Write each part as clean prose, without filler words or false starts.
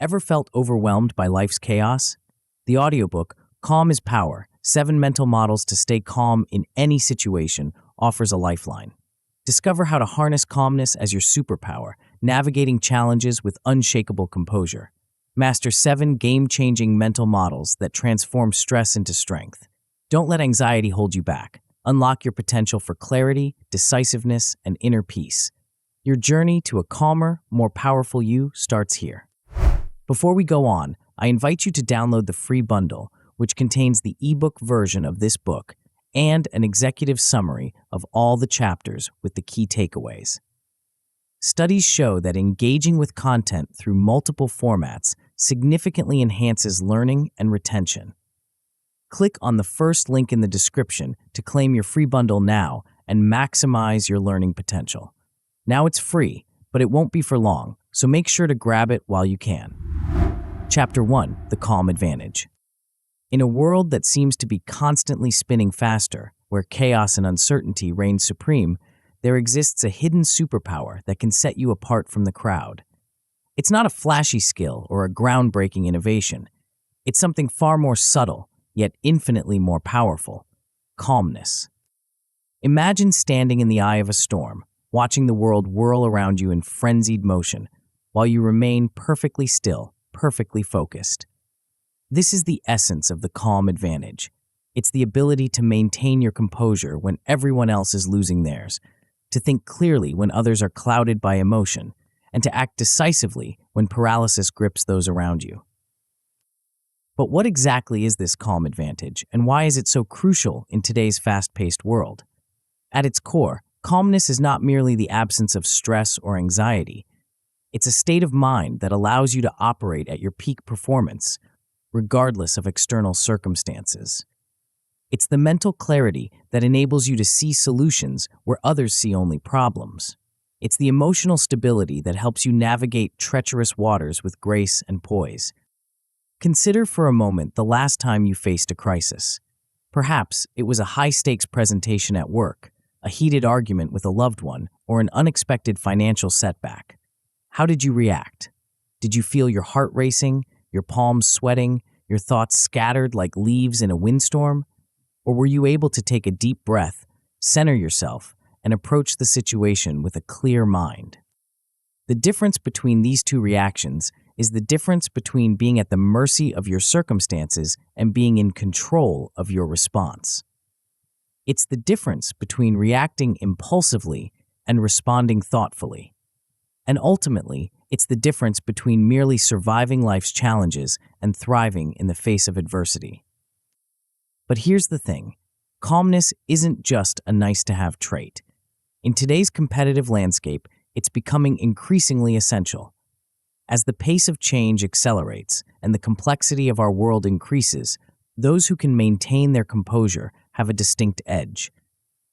Ever felt overwhelmed by life's chaos? The audiobook, Calm is Power, 7 Mental Models to Stay Calm in Any Situation, offers a lifeline. Discover how to harness calmness as your superpower, navigating challenges with unshakable composure. Master 7 game-changing mental models that transform stress into strength. Don't let anxiety hold you back. Unlock your potential for clarity, decisiveness, and inner peace. Your journey to a calmer, more powerful you starts here. Before we go on, I invite you to download the free bundle, which contains the ebook version of this book and an executive summary of all the chapters with the key takeaways. Studies show that engaging with content through multiple formats significantly enhances learning and retention. Click on the first link in the description to claim your free bundle now and maximize your learning potential. Now it's free, but it won't be for long, so make sure to grab it while you can. Chapter 1: The Calm Advantage. In a world that seems to be constantly spinning faster, where chaos and uncertainty reign supreme, there exists a hidden superpower that can set you apart from the crowd. It's not a flashy skill or a groundbreaking innovation. It's something far more subtle, yet infinitely more powerful: calmness. Imagine standing in the eye of a storm, watching the world whirl around you in frenzied motion, while you remain perfectly still, perfectly focused. This is the essence of the calm advantage. It's the ability to maintain your composure when everyone else is losing theirs, to think clearly when others are clouded by emotion, and to act decisively when paralysis grips those around you. But what exactly is this calm advantage, and why is it so crucial in today's fast-paced world? At its core, calmness is not merely the absence of stress or anxiety. It's a state of mind that allows you to operate at your peak performance, regardless of external circumstances. It's the mental clarity that enables you to see solutions where others see only problems. It's the emotional stability that helps you navigate treacherous waters with grace and poise. Consider for a moment the last time you faced a crisis. Perhaps it was a high-stakes presentation at work, a heated argument with a loved one, or an unexpected financial setback. How did you react? Did you feel your heart racing, your palms sweating, your thoughts scattered like leaves in a windstorm? Or were you able to take a deep breath, center yourself, and approach the situation with a clear mind? The difference between these two reactions is the difference between being at the mercy of your circumstances and being in control of your response. It's the difference between reacting impulsively and responding thoughtfully. And ultimately, it's the difference between merely surviving life's challenges and thriving in the face of adversity. But here's the thing: calmness isn't just a nice-to-have trait. In today's competitive landscape, it's becoming increasingly essential. As the pace of change accelerates and the complexity of our world increases, those who can maintain their composure have a distinct edge.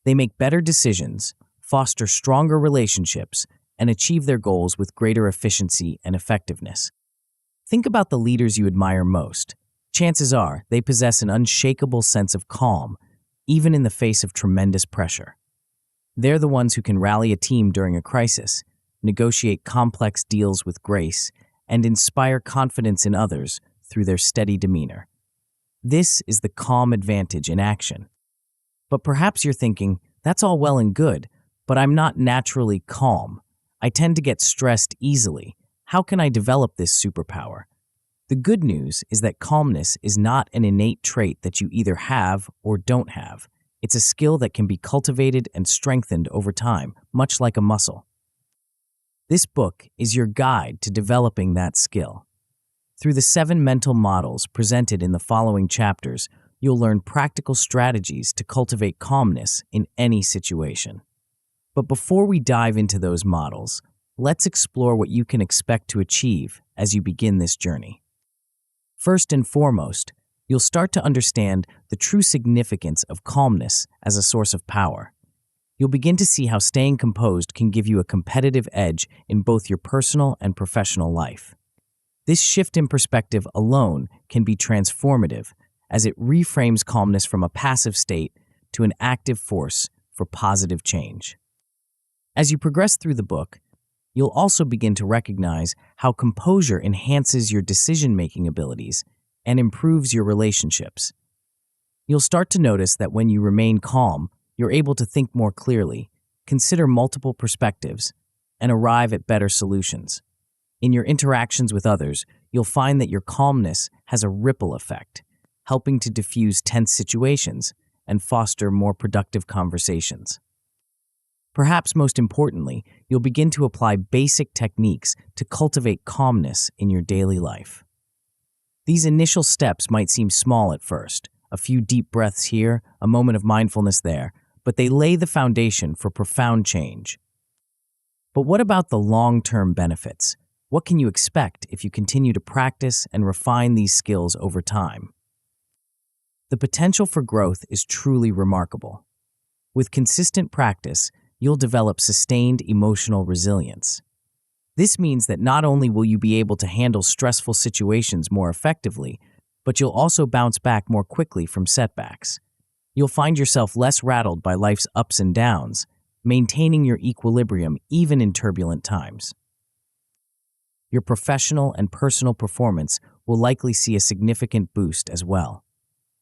They make better decisions, foster stronger relationships, and achieve their goals with greater efficiency and effectiveness. Think about the leaders you admire most. Chances are they possess an unshakable sense of calm, even in the face of tremendous pressure. They're the ones who can rally a team during a crisis, negotiate complex deals with grace, and inspire confidence in others through their steady demeanor. This is the calm advantage in action. But perhaps you're thinking, that's all well and good, but I'm not naturally calm. I tend to get stressed easily. How can I develop this superpower? The good news is that calmness is not an innate trait that you either have or don't have. It's a skill that can be cultivated and strengthened over time, much like a muscle. This book is your guide to developing that skill. Through the 7 mental models presented in the following chapters, you'll learn practical strategies to cultivate calmness in any situation. But before we dive into those models, let's explore what you can expect to achieve as you begin this journey. First and foremost, you'll start to understand the true significance of calmness as a source of power. You'll begin to see how staying composed can give you a competitive edge in both your personal and professional life. This shift in perspective alone can be transformative, as it reframes calmness from a passive state to an active force for positive change. As you progress through the book, you'll also begin to recognize how composure enhances your decision-making abilities and improves your relationships. You'll start to notice that when you remain calm, you're able to think more clearly, consider multiple perspectives, and arrive at better solutions. In your interactions with others, you'll find that your calmness has a ripple effect, helping to diffuse tense situations and foster more productive conversations. Perhaps most importantly, you'll begin to apply basic techniques to cultivate calmness in your daily life. These initial steps might seem small at first, a few deep breaths here, a moment of mindfulness there, but they lay the foundation for profound change. But what about the long-term benefits? What can you expect if you continue to practice and refine these skills over time? The potential for growth is truly remarkable. With consistent practice, you'll develop sustained emotional resilience. This means that not only will you be able to handle stressful situations more effectively, but you'll also bounce back more quickly from setbacks. You'll find yourself less rattled by life's ups and downs, maintaining your equilibrium even in turbulent times. Your professional and personal performance will likely see a significant boost as well.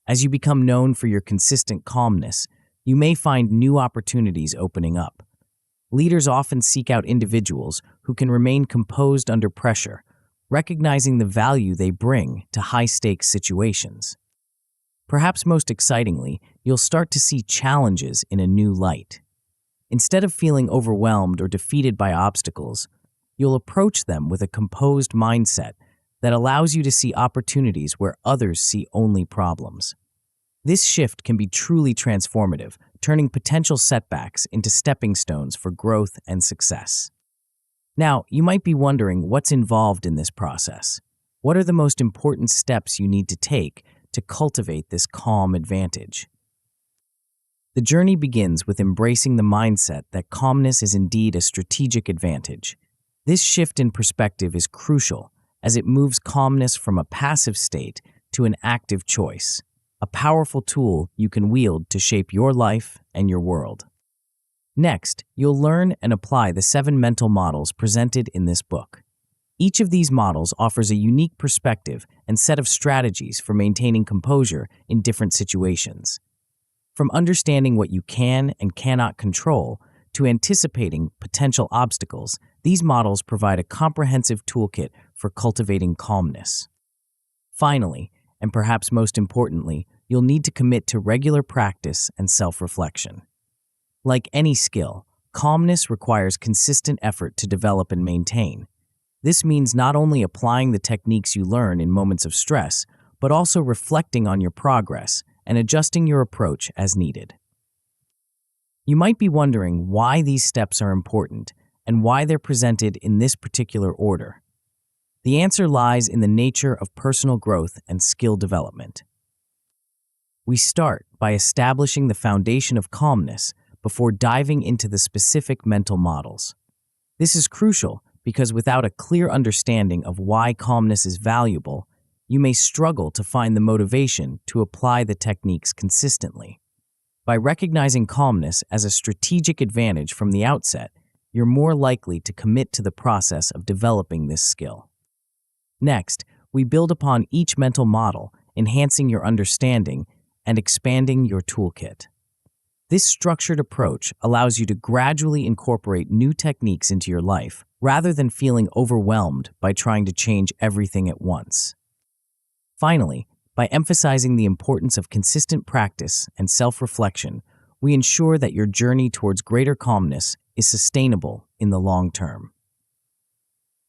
As you become known for your consistent calmness, you may find new opportunities opening up. Leaders often seek out individuals who can remain composed under pressure, recognizing the value they bring to high-stakes situations. Perhaps most excitingly, you'll start to see challenges in a new light. Instead of feeling overwhelmed or defeated by obstacles, you'll approach them with a composed mindset that allows you to see opportunities where others see only problems. This shift can be truly transformative, turning potential setbacks into stepping stones for growth and success. Now, you might be wondering what's involved in this process. What are the most important steps you need to take to cultivate this calm advantage? The journey begins with embracing the mindset that calmness is indeed a strategic advantage. This shift in perspective is crucial as it moves calmness from a passive state to an active choice, a powerful tool you can wield to shape your life and your world. Next, you'll learn and apply the 7 mental models presented in this book. Each of these models offers a unique perspective and set of strategies for maintaining composure in different situations. From understanding what you can and cannot control to anticipating potential obstacles, these models provide a comprehensive toolkit for cultivating calmness. Finally, and perhaps most importantly, you'll need to commit to regular practice and self-reflection. Like any skill, calmness requires consistent effort to develop and maintain. This means not only applying the techniques you learn in moments of stress, but also reflecting on your progress and adjusting your approach as needed. You might be wondering why these steps are important and why they're presented in this particular order. The answer lies in the nature of personal growth and skill development. We start by establishing the foundation of calmness before diving into the specific mental models. This is crucial because without a clear understanding of why calmness is valuable, you may struggle to find the motivation to apply the techniques consistently. By recognizing calmness as a strategic advantage from the outset, you're more likely to commit to the process of developing this skill. Next, we build upon each mental model, enhancing your understanding and expanding your toolkit. This structured approach allows you to gradually incorporate new techniques into your life, rather than feeling overwhelmed by trying to change everything at once. Finally, by emphasizing the importance of consistent practice and self-reflection, we ensure that your journey towards greater calmness is sustainable in the long term.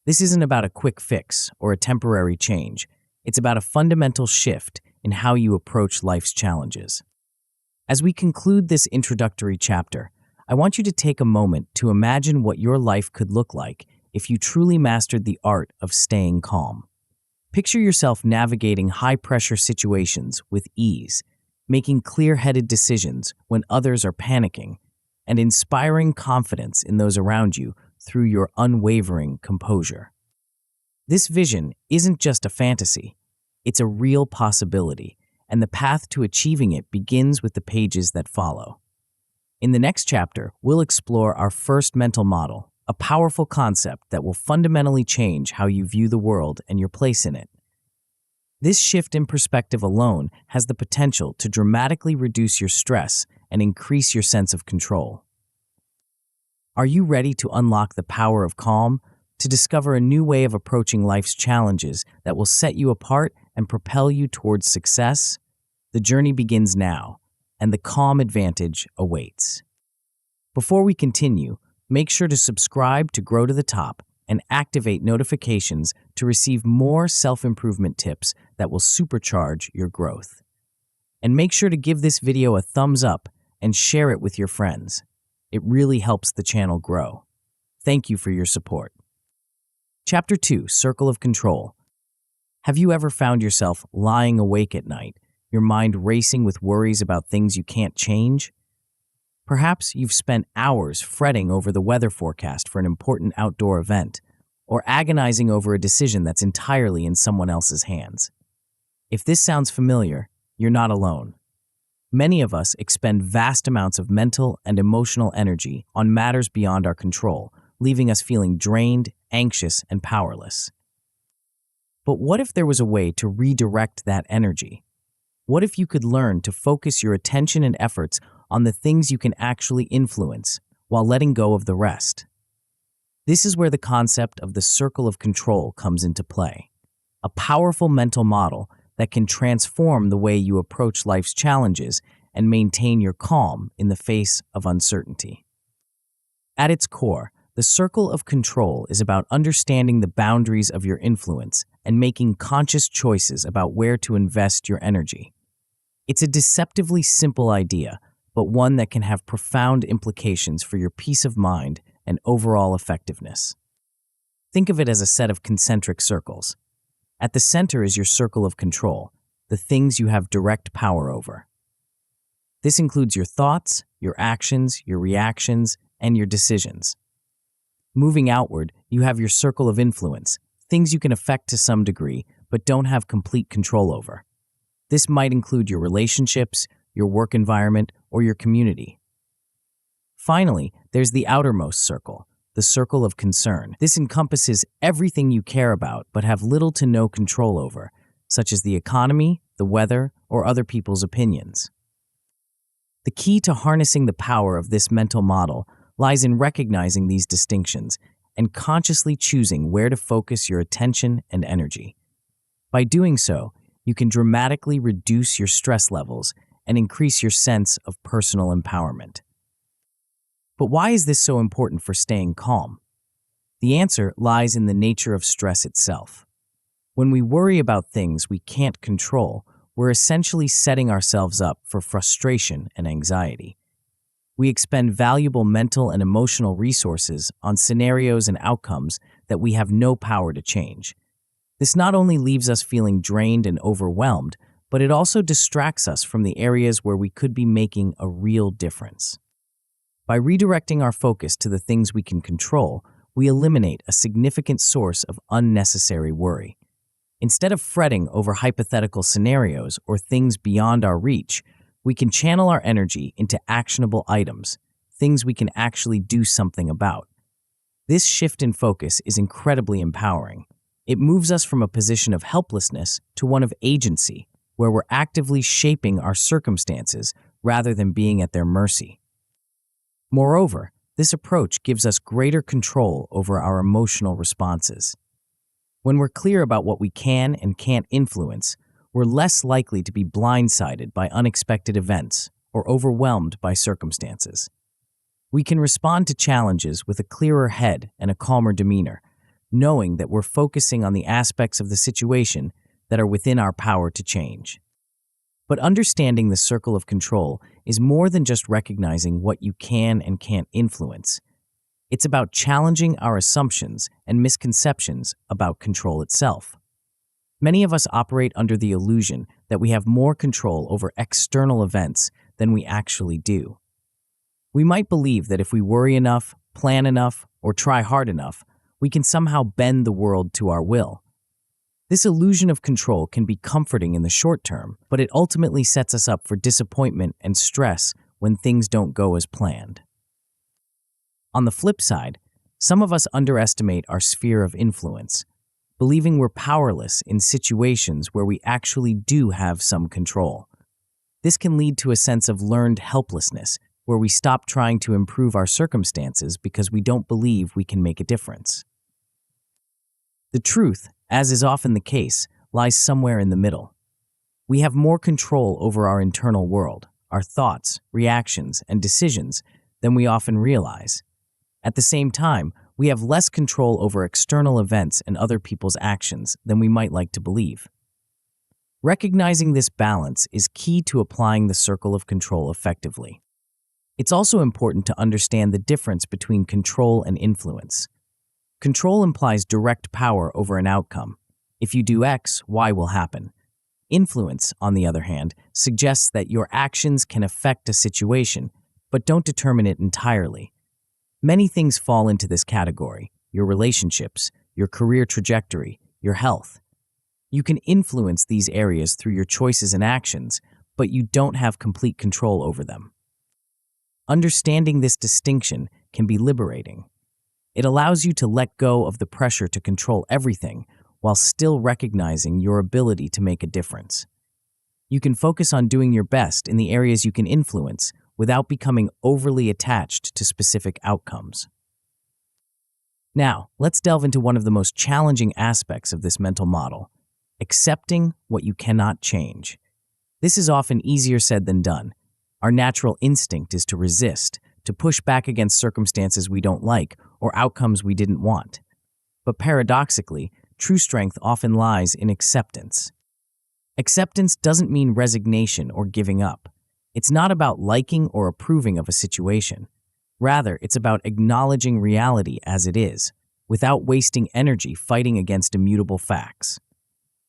This isn't about a quick fix or a temporary change. It's about a fundamental shift in how you approach life's challenges. As we conclude this introductory chapter, I want you to take a moment to imagine what your life could look like if you truly mastered the art of staying calm. Picture yourself navigating high-pressure situations with ease, making clear-headed decisions when others are panicking, and inspiring confidence in those around you through your unwavering composure. This vision isn't just a fantasy, it's a real possibility, and the path to achieving it begins with the pages that follow. In the next chapter, we'll explore our first mental model, a powerful concept that will fundamentally change how you view the world and your place in it. This shift in perspective alone has the potential to dramatically reduce your stress and increase your sense of control. Are you ready to unlock the power of calm, to discover a new way of approaching life's challenges that will set you apart and propel you towards success? The journey begins now, and the calm advantage awaits. Before we continue, make sure to subscribe to Grow to the Top and activate notifications to receive more self-improvement tips that will supercharge your growth. And make sure to give this video a thumbs up and share it with your friends. It really helps the channel grow. Thank you for your support. Chapter 2, Circle of Control. Have you ever found yourself lying awake at night, your mind racing with worries about things you can't change? Perhaps you've spent hours fretting over the weather forecast for an important outdoor event, or agonizing over a decision that's entirely in someone else's hands. If this sounds familiar, you're not alone. Many of us expend vast amounts of mental and emotional energy on matters beyond our control, leaving us feeling drained, anxious, and powerless. But what if there was a way to redirect that energy? What if you could learn to focus your attention and efforts on the things you can actually influence while letting go of the rest? This is where the concept of the circle of control comes into play, a powerful mental model that can transform the way you approach life's challenges and maintain your calm in the face of uncertainty. At its core, the circle of control is about understanding the boundaries of your influence and making conscious choices about where to invest your energy. It's a deceptively simple idea, but one that can have profound implications for your peace of mind and overall effectiveness. Think of it as a set of concentric circles. At the center is your circle of control, the things you have direct power over. This includes your thoughts, your actions, your reactions, and your decisions. Moving outward, you have your circle of influence, things you can affect to some degree, but don't have complete control over. This might include your relationships, your work environment, or your community. Finally, there's the outermost circle, the circle of concern. This encompasses everything you care about but have little to no control over, such as the economy, the weather, or other people's opinions. The key to harnessing the power of this mental model lies in recognizing these distinctions and consciously choosing where to focus your attention and energy. By doing so, you can dramatically reduce your stress levels and increase your sense of personal empowerment. But why is this so important for staying calm? The answer lies in the nature of stress itself. When we worry about things we can't control, we're essentially setting ourselves up for frustration and anxiety. We expend valuable mental and emotional resources on scenarios and outcomes that we have no power to change. This not only leaves us feeling drained and overwhelmed, but it also distracts us from the areas where we could be making a real difference. By redirecting our focus to the things we can control, we eliminate a significant source of unnecessary worry. Instead of fretting over hypothetical scenarios or things beyond our reach, we can channel our energy into actionable items, things we can actually do something about. This shift in focus is incredibly empowering. It moves us from a position of helplessness to one of agency, where we're actively shaping our circumstances rather than being at their mercy. Moreover, this approach gives us greater control over our emotional responses. When we're clear about what we can and can't influence, we're less likely to be blindsided by unexpected events or overwhelmed by circumstances. We can respond to challenges with a clearer head and a calmer demeanor, knowing that we're focusing on the aspects of the situation that are within our power to change. But understanding the circle of control is more than just recognizing what you can and can't influence. It's about challenging our assumptions and misconceptions about control itself. Many of us operate under the illusion that we have more control over external events than we actually do. We might believe that if we worry enough, plan enough, or try hard enough, we can somehow bend the world to our will. This illusion of control can be comforting in the short term, but it ultimately sets us up for disappointment and stress when things don't go as planned. On the flip side, Some of us underestimate our sphere of influence, believing we're powerless in situations where we actually do have some control. This can lead to a sense of learned helplessness, where we stop trying to improve our circumstances because we don't believe we can make a difference. The truth, as is often the case, lies somewhere in the middle. We have more control over our internal world, our thoughts, reactions, and decisions than we often realize. At the same time, we have less control over external events and other people's actions than we might like to believe. Recognizing this balance is key to applying the circle of control effectively. It's also important to understand the difference between control and influence. Control implies direct power over an outcome. If you do X, Y will happen. Influence, on the other hand, suggests that your actions can affect a situation, but don't determine it entirely. Many things fall into this category: your relationships, your career trajectory, your health. You can influence these areas through your choices and actions, but you don't have complete control over them. Understanding this distinction can be liberating. It allows you to let go of the pressure to control everything while still recognizing your ability to make a difference. You can focus on doing your best in the areas you can influence without becoming overly attached to specific outcomes. Now, let's delve into one of the most challenging aspects of this mental model: accepting what you cannot change. This is often easier said than done. Our natural instinct is to resist, to push back against circumstances we don't like or outcomes we didn't want. But paradoxically, true strength often lies in acceptance. Acceptance doesn't mean resignation or giving up. It's not about liking or approving of a situation. Rather, it's about acknowledging reality as it is, without wasting energy fighting against immutable facts.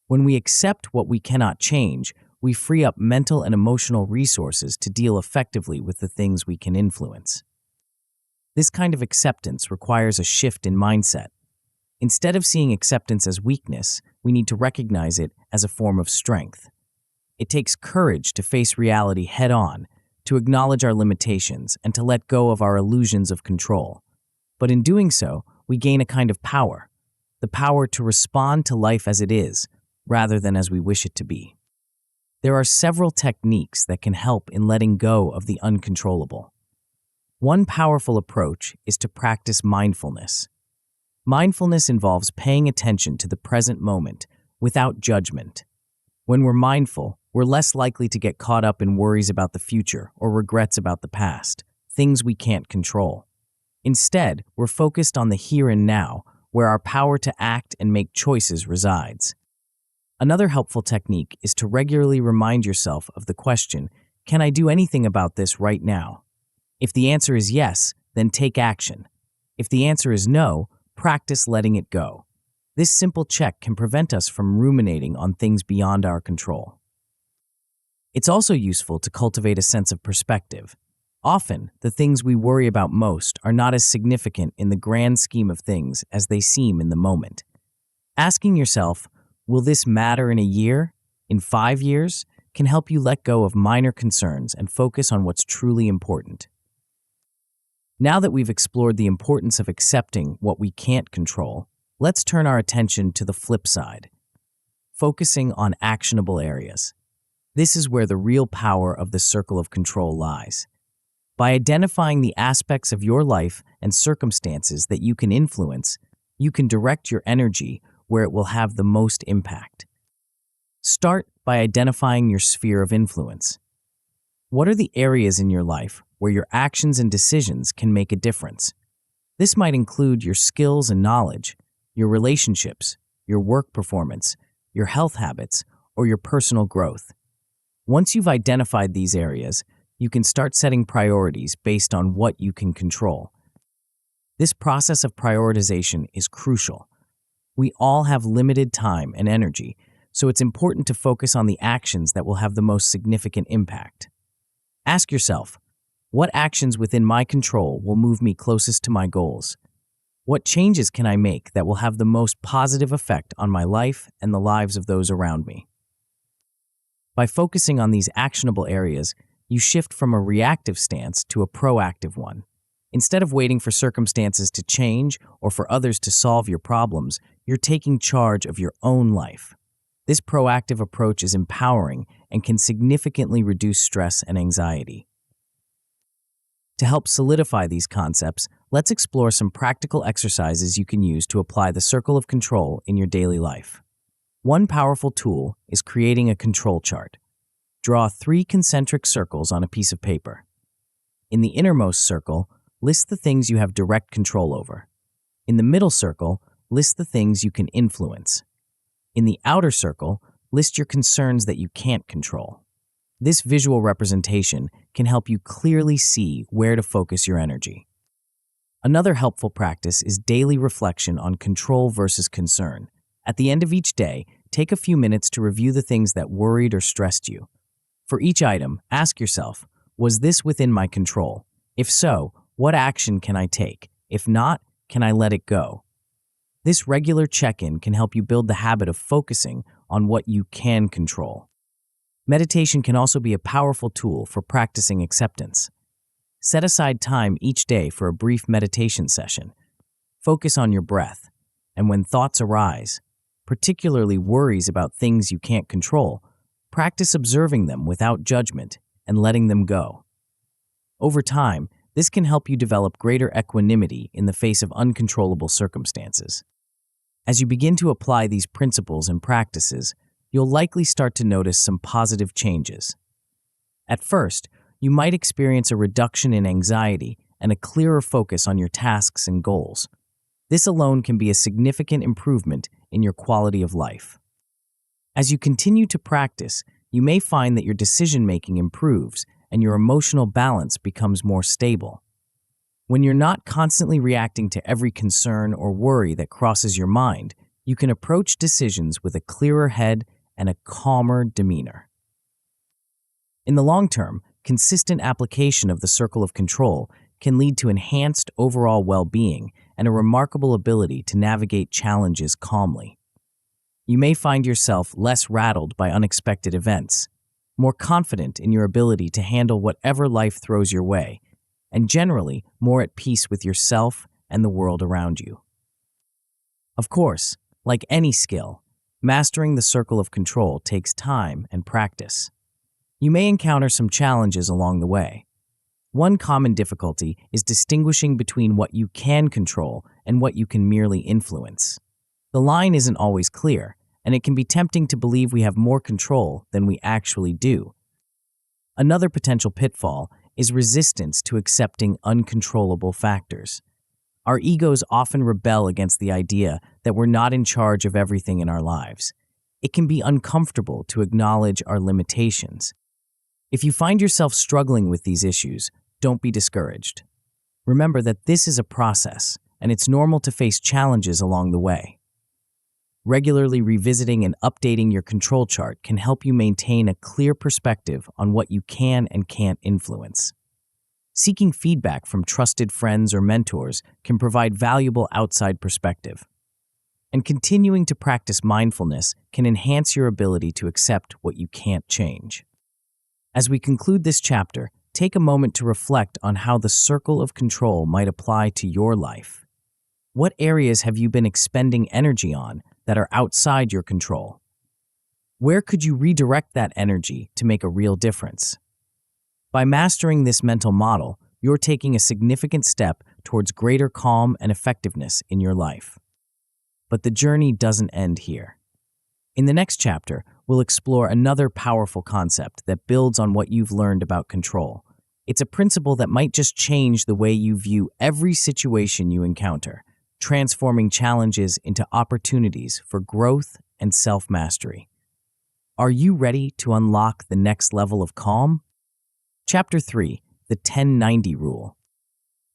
When we accept what we cannot change, we free up mental and emotional resources to deal effectively with the things we can influence. This kind of acceptance requires a shift in mindset. Instead of seeing acceptance as weakness, we need to recognize it as a form of strength. It takes courage to face reality head-on, to acknowledge our limitations, and to let go of our illusions of control. But in doing so, we gain a kind of power, the power to respond to life as it is, rather than as we wish it to be. There are several techniques that can help in letting go of the uncontrollable. One powerful approach is to practice mindfulness. Mindfulness involves paying attention to the present moment without judgment. When we're mindful, we're less likely to get caught up in worries about the future or regrets about the past, things we can't control. Instead, we're focused on the here and now, where our power to act and make choices resides. Another helpful technique is to regularly remind yourself of the question, can I do anything about this right now? If the answer is yes, then take action. If the answer is no, practice letting it go. This simple check can prevent us from ruminating on things beyond our control. It's also useful to cultivate a sense of perspective. Often, the things we worry about most are not as significant in the grand scheme of things as they seem in the moment. Asking yourself, will this matter in a year, in 5 years, can help you let go of minor concerns and focus on what's truly important. Now that we've explored the importance of accepting what we can't control, let's turn our attention to the flip side, focusing on actionable areas. This is where the real power of the circle of control lies. By identifying the aspects of your life and circumstances that you can influence, you can direct your energy where it will have the most impact. Start by identifying your sphere of influence. What are the areas in your life where your actions and decisions can make a difference? This might include your skills and knowledge, your relationships, your work performance, your health habits, or your personal growth. Once you've identified these areas, you can start setting priorities based on what you can control. This process of prioritization is crucial. We all have limited time and energy, so it's important to focus on the actions that will have the most significant impact. Ask yourself, what actions within my control will move me closest to my goals? What changes can I make that will have the most positive effect on my life and the lives of those around me? By focusing on these actionable areas, you shift from a reactive stance to a proactive one. Instead of waiting for circumstances to change or for others to solve your problems, you're taking charge of your own life. This proactive approach is empowering and can significantly reduce stress and anxiety. To help solidify these concepts, let's explore some practical exercises you can use to apply the circle of control in your daily life. One powerful tool is creating a control chart. Draw 3 concentric circles on a piece of paper. In the innermost circle, list the things you have direct control over. In the middle circle, list the things you can influence. In the outer circle, list your concerns that you can't control. This visual representation can help you clearly see where to focus your energy. Another helpful practice is daily reflection on control versus concern. At the end of each day, take a few minutes to review the things that worried or stressed you. For each item, ask yourself, was this within my control? If so, what action can I take? If not, can I let it go? This regular check-in can help you build the habit of focusing on what you can control. Meditation can also be a powerful tool for practicing acceptance. Set aside time each day for a brief meditation session. Focus on your breath, and when thoughts arise, particularly worries about things you can't control, practice observing them without judgment and letting them go. Over time, this can help you develop greater equanimity in the face of uncontrollable circumstances. As you begin to apply these principles and practices, you'll likely start to notice some positive changes. At first, you might experience a reduction in anxiety and a clearer focus on your tasks and goals. This alone can be a significant improvement in your quality of life. As you continue to practice, you may find that your decision-making improves and your emotional balance becomes more stable. When you're not constantly reacting to every concern or worry that crosses your mind, you can approach decisions with a clearer head and a calmer demeanor. In the long term, consistent application of the circle of control can lead to enhanced overall well-being and a remarkable ability to navigate challenges calmly. You may find yourself less rattled by unexpected events, more confident in your ability to handle whatever life throws your way, and generally more at peace with yourself and the world around you. Of course, like any skill, mastering the circle of control takes time and practice. You may encounter some challenges along the way. One common difficulty is distinguishing between what you can control and what you can merely influence. The line isn't always clear, and it can be tempting to believe we have more control than we actually do. Another potential pitfall is resistance to accepting uncontrollable factors. Our egos often rebel against the idea that we're not in charge of everything in our lives. It can be uncomfortable to acknowledge our limitations. If you find yourself struggling with these issues, don't be discouraged. Remember that this is a process, and it's normal to face challenges along the way. Regularly revisiting and updating your control chart can help you maintain a clear perspective on what you can and can't influence. Seeking feedback from trusted friends or mentors can provide valuable outside perspective. And continuing to practice mindfulness can enhance your ability to accept what you can't change. As we conclude this chapter, take a moment to reflect on how the circle of control might apply to your life. What areas have you been expending energy on that are outside your control? Where could you redirect that energy to make a real difference? By mastering this mental model, you're taking a significant step towards greater calm and effectiveness in your life. But the journey doesn't end here. In the next chapter, we'll explore another powerful concept that builds on what you've learned about control. It's a principle that might just change the way you view every situation you encounter, transforming challenges into opportunities for growth and self-mastery. Are you ready to unlock the next level of calm? Chapter 3, the 10-90 Rule.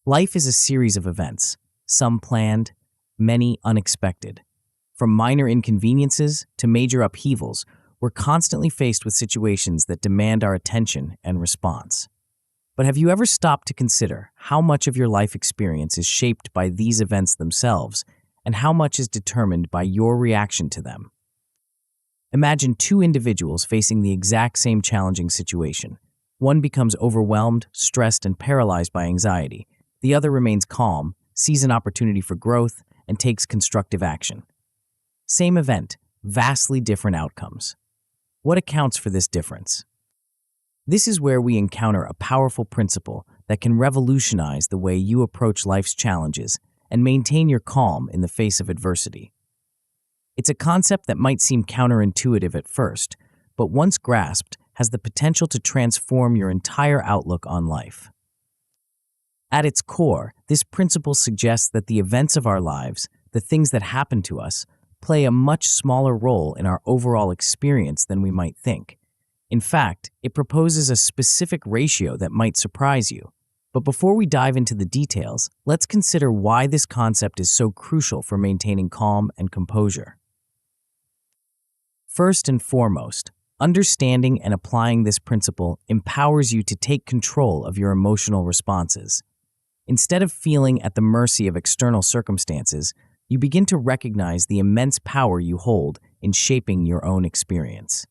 Life is a series of events, some planned, many unexpected. From minor inconveniences to major upheavals, we're constantly faced with situations that demand our attention and response. But have you ever stopped to consider how much of your life experience is shaped by these events themselves and how much is determined by your reaction to them? Imagine two individuals facing the exact same challenging situation. One becomes overwhelmed, stressed, and paralyzed by anxiety. The other remains calm, sees an opportunity for growth, and takes constructive action. Same event, vastly different outcomes. What accounts for this difference? This is where we encounter a powerful principle that can revolutionize the way you approach life's challenges and maintain your calm in the face of adversity. It's a concept that might seem counterintuitive at first, but once grasped, has the potential to transform your entire outlook on life. At its core, this principle suggests that the events of our lives, the things that happen to us, play a much smaller role in our overall experience than we might think. In fact, it proposes a specific ratio that might surprise you. But before we dive into the details, let's consider why this concept is so crucial for maintaining calm and composure. First and foremost, understanding and applying this principle empowers you to take control of your emotional responses. Instead of feeling at the mercy of external circumstances, you begin to recognize the immense power you hold in shaping your own experience.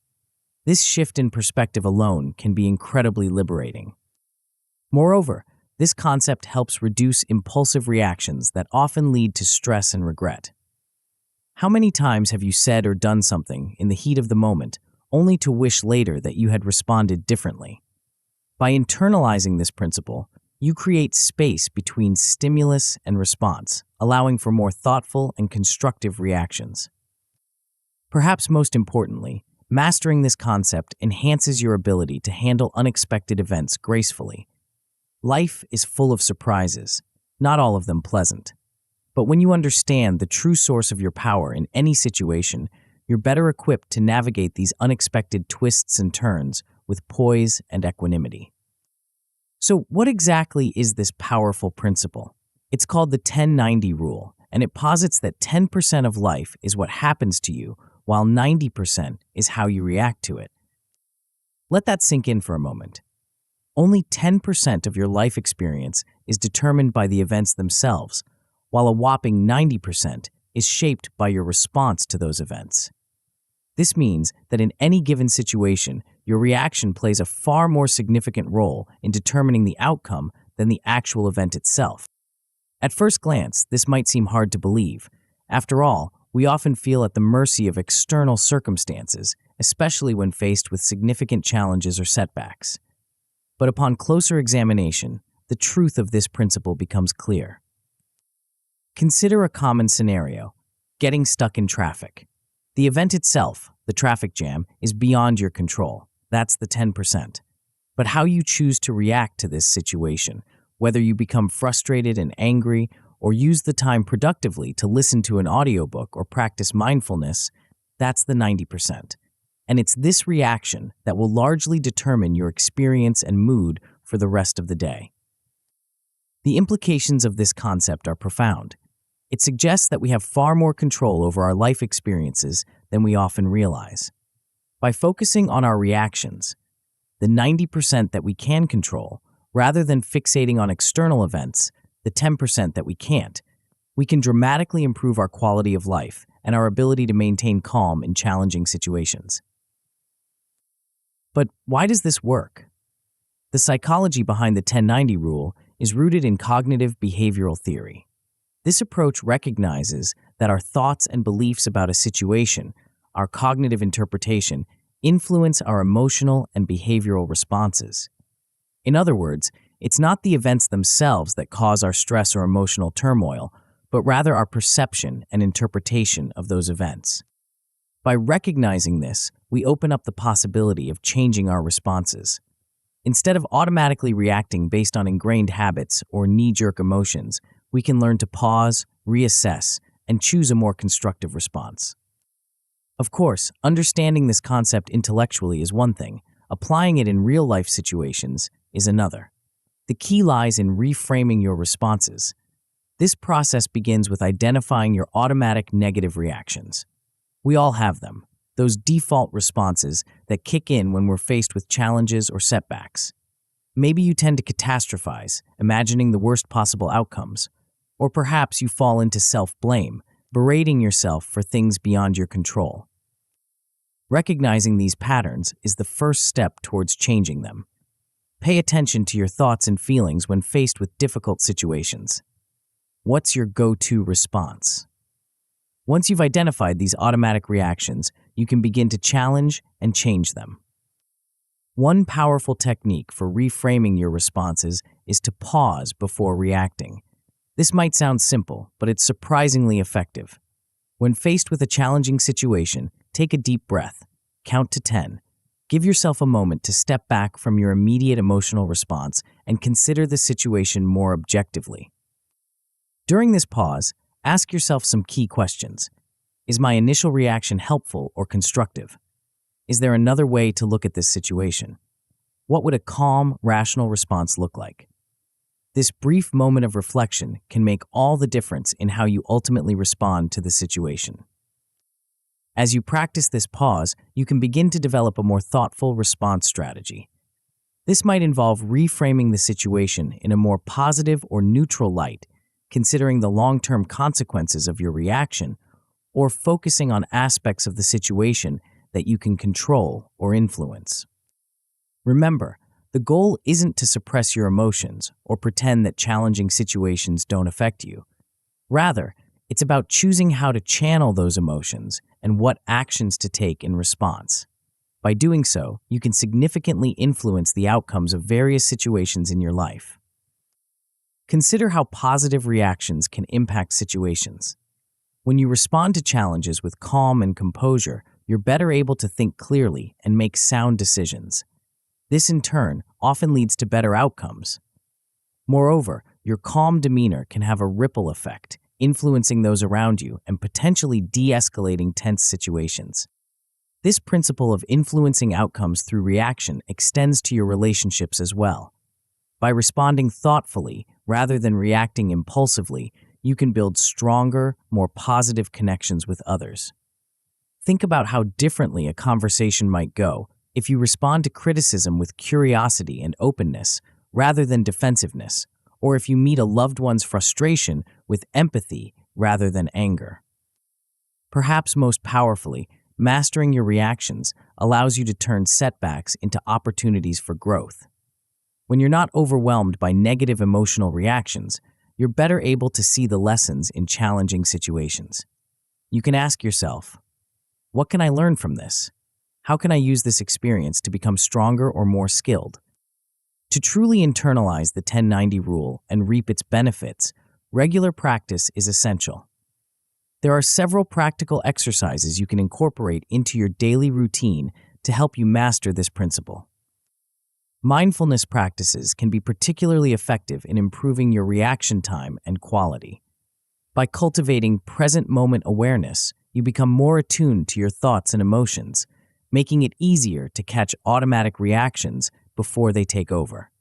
This shift in perspective alone can be incredibly liberating. Moreover, this concept helps reduce impulsive reactions that often lead to stress and regret. How many times have you said or done something in the heat of the moment, only to wish later that you had responded differently? By internalizing this principle, you create space between stimulus and response, allowing for more thoughtful and constructive reactions. Perhaps most importantly, mastering this concept enhances your ability to handle unexpected events gracefully. Life is full of surprises, not all of them pleasant. But when you understand the true source of your power in any situation, you're better equipped to navigate these unexpected twists and turns with poise and equanimity. So, what exactly is this powerful principle? It's called the 10-90 rule, and it posits that 10% of life is what happens to you, while 90% is how you react to it. Let that sink in for a moment. Only 10% of your life experience is determined by the events themselves, while a whopping 90% is shaped by your response to those events. This means that in any given situation, your reaction plays a far more significant role in determining the outcome than the actual event itself. At first glance, this might seem hard to believe. After all, we often feel at the mercy of external circumstances, especially when faced with significant challenges or setbacks. But upon closer examination, the truth of this principle becomes clear. Consider a common scenario: getting stuck in traffic. The event itself, the traffic jam, is beyond your control. That's the 10%. But how you choose to react to this situation, whether you become frustrated and angry or use the time productively to listen to an audiobook or practice mindfulness, that's the 90%. And it's this reaction that will largely determine your experience and mood for the rest of the day. The implications of this concept are profound. It suggests that we have far more control over our life experiences than we often realize. By focusing on our reactions, the 90% that we can control, rather than fixating on external events, the 10% that we can't, we can dramatically improve our quality of life and our ability to maintain calm in challenging situations. But why does this work? The psychology behind the 10-90 rule is rooted in cognitive behavioral theory. This approach recognizes that our thoughts and beliefs about a situation, our cognitive interpretation, influence our emotional and behavioral responses. In other words, it's not the events themselves that cause our stress or emotional turmoil, but rather our perception and interpretation of those events. By recognizing this, we open up the possibility of changing our responses. Instead of automatically reacting based on ingrained habits or knee-jerk emotions, we can learn to pause, reassess, and choose a more constructive response. Of course, understanding this concept intellectually is one thing. Applying it in real-life situations is another. The key lies in reframing your responses. This process begins with identifying your automatic negative reactions. We all have them, those default responses that kick in when we're faced with challenges or setbacks. Maybe you tend to catastrophize, imagining the worst possible outcomes. Or perhaps you fall into self-blame, berating yourself for things beyond your control. Recognizing these patterns is the first step towards changing them. Pay attention to your thoughts and feelings when faced with difficult situations. What's your go-to response? Once you've identified these automatic reactions, you can begin to challenge and change them. One powerful technique for reframing your responses is to pause before reacting. This might sound simple, but it's surprisingly effective. When faced with a challenging situation, take a deep breath, count to 10. Give yourself a moment to step back from your immediate emotional response and consider the situation more objectively. During this pause, ask yourself some key questions. Is my initial reaction helpful or constructive? Is there another way to look at this situation? What would a calm, rational response look like? This brief moment of reflection can make all the difference in how you ultimately respond to the situation. As you practice this pause, you can begin to develop a more thoughtful response strategy. This might involve reframing the situation in a more positive or neutral light, considering the long-term consequences of your reaction, or focusing on aspects of the situation that you can control or influence. Remember, the goal isn't to suppress your emotions or pretend that challenging situations don't affect you. Rather, it's about choosing how to channel those emotions and what actions to take in response. By doing so, you can significantly influence the outcomes of various situations in your life. Consider how positive reactions can impact situations. When you respond to challenges with calm and composure, you're better able to think clearly and make sound decisions. This, in turn, often leads to better outcomes. Moreover, your calm demeanor can have a ripple effect, influencing those around you and potentially de-escalating tense situations. This principle of influencing outcomes through reaction extends to your relationships as well. By responding thoughtfully rather than reacting impulsively, you can build stronger, more positive connections with others. Think about how differently a conversation might go if you respond to criticism with curiosity and openness rather than defensiveness, or if you meet a loved one's frustration with empathy rather than anger. Perhaps most powerfully, mastering your reactions allows you to turn setbacks into opportunities for growth. When you're not overwhelmed by negative emotional reactions, you're better able to see the lessons in challenging situations. You can ask yourself, what can I learn from this? How can I use this experience to become stronger or more skilled? To truly internalize the 10-90 rule and reap its benefits, regular practice is essential. There are several practical exercises you can incorporate into your daily routine to help you master this principle. Mindfulness practices can be particularly effective in improving your reaction time and quality. By cultivating present moment awareness, you become more attuned to your thoughts and emotions, making it easier to catch automatic reactions before they take over.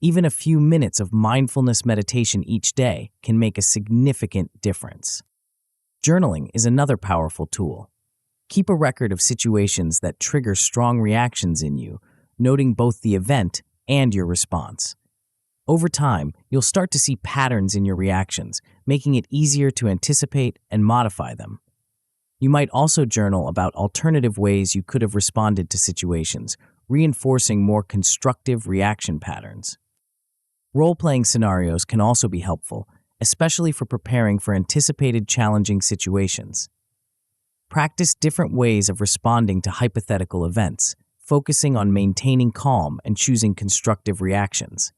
Even a few minutes of mindfulness meditation each day can make a significant difference. Journaling is another powerful tool. Keep a record of situations that trigger strong reactions in you, noting both the event and your response. Over time, you'll start to see patterns in your reactions, making it easier to anticipate and modify them. You might also journal about alternative ways you could have responded to situations, reinforcing more constructive reaction patterns. Role-playing scenarios can also be helpful, especially for preparing for anticipated challenging situations. Practice different ways of responding to hypothetical events, focusing on maintaining calm and choosing constructive reactions.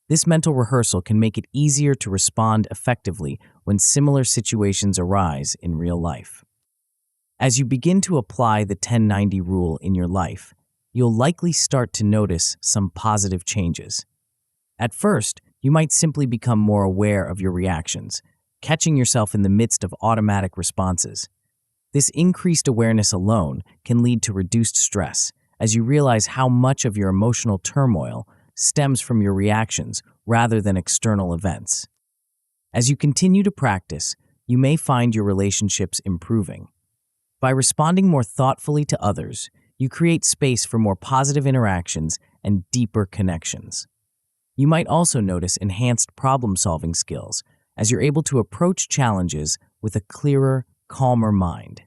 This mental rehearsal can make it easier to respond effectively when similar situations arise in real life. As you begin to apply the 10-90 rule in your life, you'll likely start to notice some positive changes. At first, you might simply become more aware of your reactions, catching yourself in the midst of automatic responses. This increased awareness alone can lead to reduced stress, as you realize how much of your emotional turmoil stems from your reactions rather than external events. As you continue to practice, you may find your relationships improving. By responding more thoughtfully to others, you create space for more positive interactions and deeper connections. You might also notice enhanced problem-solving skills as you're able to approach challenges with a clearer, calmer mind.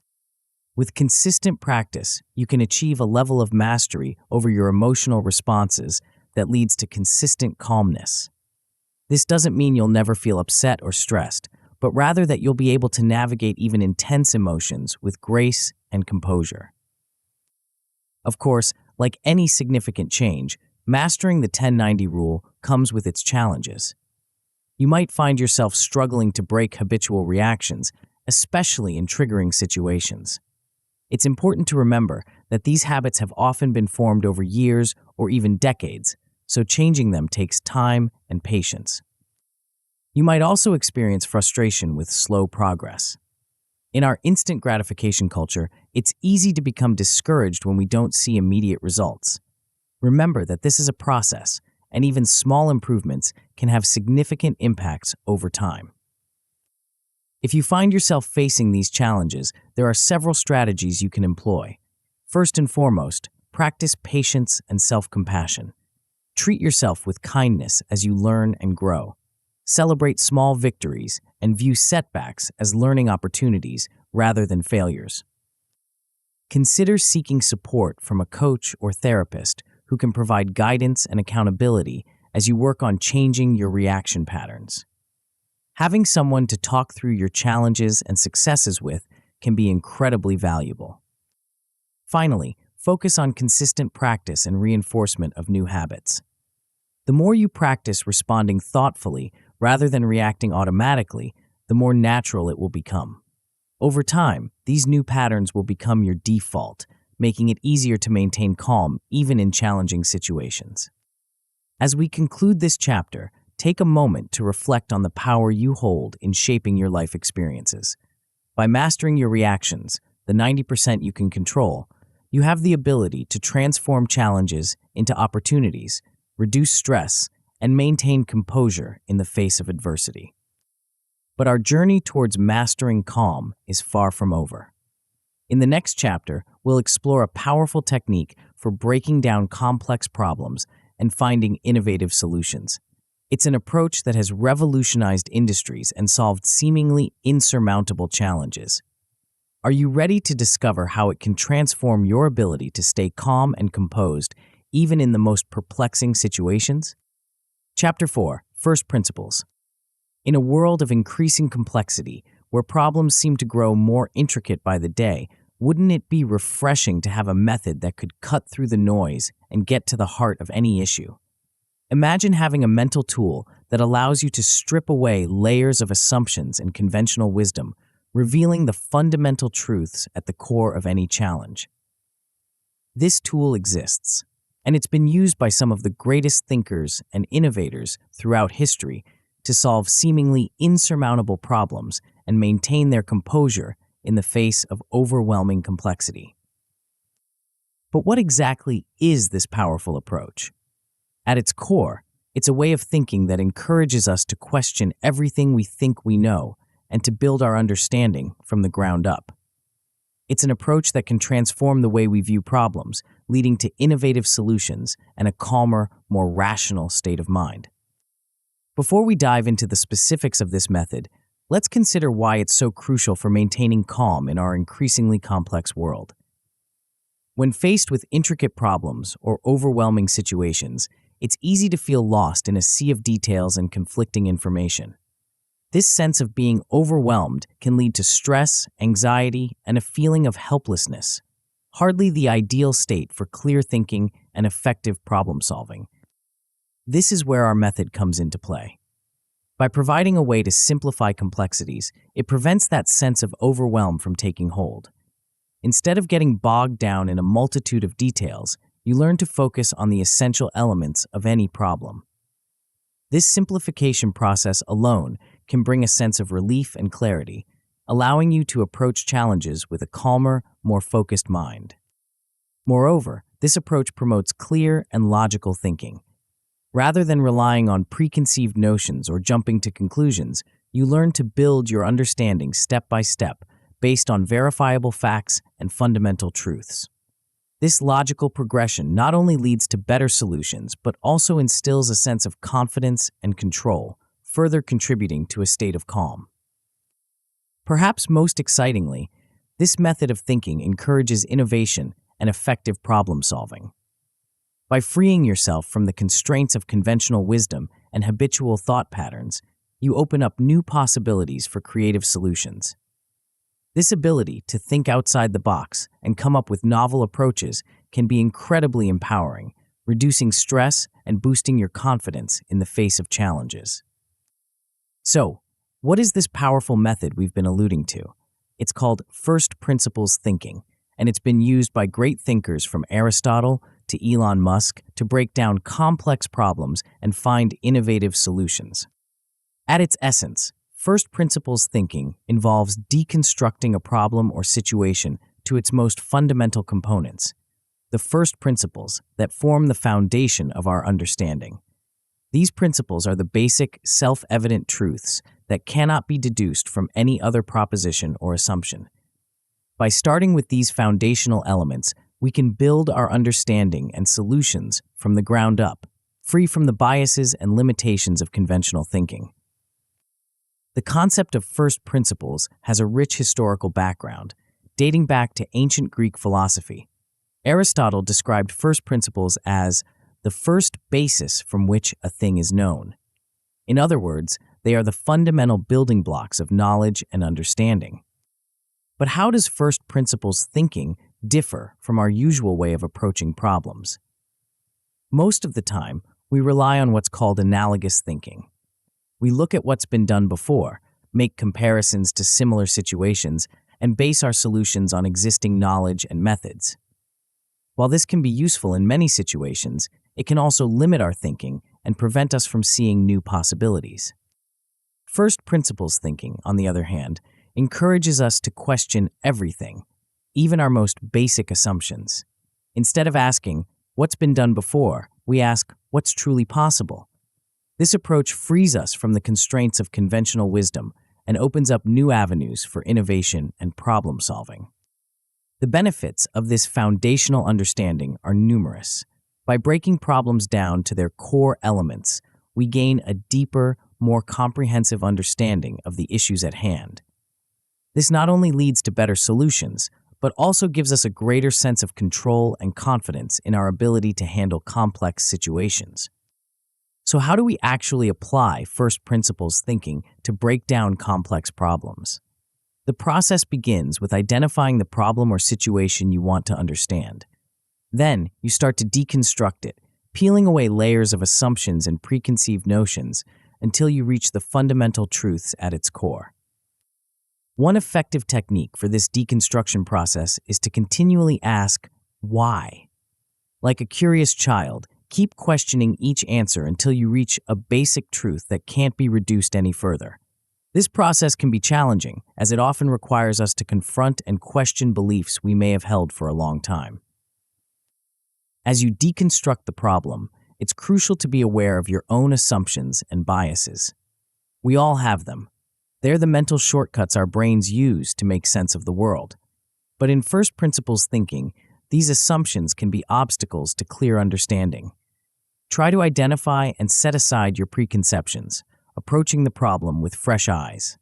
With consistent practice, you can achieve a level of mastery over your emotional responses that leads to consistent calmness. This doesn't mean you'll never feel upset or stressed, but rather that you'll be able to navigate even intense emotions with grace and composure. Of course, like any significant change, mastering the 10-90 rule comes with its challenges. You might find yourself struggling to break habitual reactions, especially in triggering situations. It's important to remember that these habits have often been formed over years or even decades, so changing them takes time and patience. You might also experience frustration with slow progress. In our instant gratification culture, it's easy to become discouraged when we don't see immediate results. Remember that this is a process, and even small improvements can have significant impacts over time. If you find yourself facing these challenges, there are several strategies you can employ. First and foremost, practice patience and self-compassion. Treat yourself with kindness as you learn and grow. Celebrate small victories and view setbacks as learning opportunities rather than failures. Consider seeking support from a coach or therapist who can provide guidance and accountability as you work on changing your reaction patterns. Having someone to talk through your challenges and successes with can be incredibly valuable. Finally, focus on consistent practice and reinforcement of new habits. The more you practice responding thoughtfully rather than reacting automatically, the more natural it will become. Over time, these new patterns will become your default, making it easier to maintain calm even in challenging situations. As we conclude this chapter, take a moment to reflect on the power you hold in shaping your life experiences. By mastering your reactions, the 90% you can control, you have the ability to transform challenges into opportunities, reduce stress, and maintain composure in the face of adversity. But our journey towards mastering calm is far from over. In the next chapter, we'll explore a powerful technique for breaking down complex problems and finding innovative solutions. It's an approach that has revolutionized industries and solved seemingly insurmountable challenges. Are you ready to discover how it can transform your ability to stay calm and composed even in the most perplexing situations? Chapter 4, First Principles. In a world of increasing complexity, where problems seem to grow more intricate by the day, wouldn't it be refreshing to have a method that could cut through the noise and get to the heart of any issue? Imagine having a mental tool that allows you to strip away layers of assumptions and conventional wisdom, revealing the fundamental truths at the core of any challenge. This tool exists, and it's been used by some of the greatest thinkers and innovators throughout history to solve seemingly insurmountable problems and maintain their composure in the face of overwhelming complexity. But what exactly is this powerful approach? At its core, it's a way of thinking that encourages us to question everything we think we know and to build our understanding from the ground up. It's an approach that can transform the way we view problems, leading to innovative solutions and a calmer, more rational state of mind. Before we dive into the specifics of this method, let's consider why it's so crucial for maintaining calm in our increasingly complex world. When faced with intricate problems or overwhelming situations, it's easy to feel lost in a sea of details and conflicting information. This sense of being overwhelmed can lead to stress, anxiety, and a feeling of helplessness, hardly the ideal state for clear thinking and effective problem solving. This is where our method comes into play. By providing a way to simplify complexities, it prevents that sense of overwhelm from taking hold. Instead of getting bogged down in a multitude of details, you learn to focus on the essential elements of any problem. This simplification process alone can bring a sense of relief and clarity, allowing you to approach challenges with a calmer, more focused mind. Moreover, this approach promotes clear and logical thinking. Rather than relying on preconceived notions or jumping to conclusions, you learn to build your understanding step by step based on verifiable facts and fundamental truths. This logical progression not only leads to better solutions, but also instills a sense of confidence and control, further contributing to a state of calm. Perhaps most excitingly, this method of thinking encourages innovation and effective problem solving. By freeing yourself from the constraints of conventional wisdom and habitual thought patterns, you open up new possibilities for creative solutions. This ability to think outside the box and come up with novel approaches can be incredibly empowering, reducing stress and boosting your confidence in the face of challenges. So, what is this powerful method we've been alluding to? It's called first principles thinking, and it's been used by great thinkers from Aristotle to Elon Musk to break down complex problems and find innovative solutions. At its essence, first principles thinking involves deconstructing a problem or situation to its most fundamental components, the first principles that form the foundation of our understanding. These principles are the basic, self-evident truths that cannot be deduced from any other proposition or assumption. By starting with these foundational elements, we can build our understanding and solutions from the ground up, free from the biases and limitations of conventional thinking. The concept of first principles has a rich historical background, dating back to ancient Greek philosophy. Aristotle described first principles as the first basis from which a thing is known. In other words, they are the fundamental building blocks of knowledge and understanding. But how does first principles thinking differ from our usual way of approaching problems? Most of the time, we rely on what's called analogous thinking. We look at what's been done before, make comparisons to similar situations, and base our solutions on existing knowledge and methods. While this can be useful in many situations, it can also limit our thinking and prevent us from seeing new possibilities. First principles thinking, on the other hand, encourages us to question everything, even our most basic assumptions. Instead of asking, what's been done before, we ask, what's truly possible? This approach frees us from the constraints of conventional wisdom and opens up new avenues for innovation and problem solving. The benefits of this foundational understanding are numerous. By breaking problems down to their core elements, we gain a deeper, more comprehensive understanding of the issues at hand. This not only leads to better solutions, but also gives us a greater sense of control and confidence in our ability to handle complex situations. So how do we actually apply first principles thinking to break down complex problems? The process begins with identifying the problem or situation you want to understand. Then, you start to deconstruct it, peeling away layers of assumptions and preconceived notions until you reach the fundamental truths at its core. One effective technique for this deconstruction process is to continually ask, why? Like a curious child, keep questioning each answer until you reach a basic truth that can't be reduced any further. This process can be challenging, as it often requires us to confront and question beliefs we may have held for a long time. As you deconstruct the problem, it's crucial to be aware of your own assumptions and biases. We all have them. They're the mental shortcuts our brains use to make sense of the world. But in first principles thinking, these assumptions can be obstacles to clear understanding. Try to identify and set aside your preconceptions, approaching the problem with fresh eyes.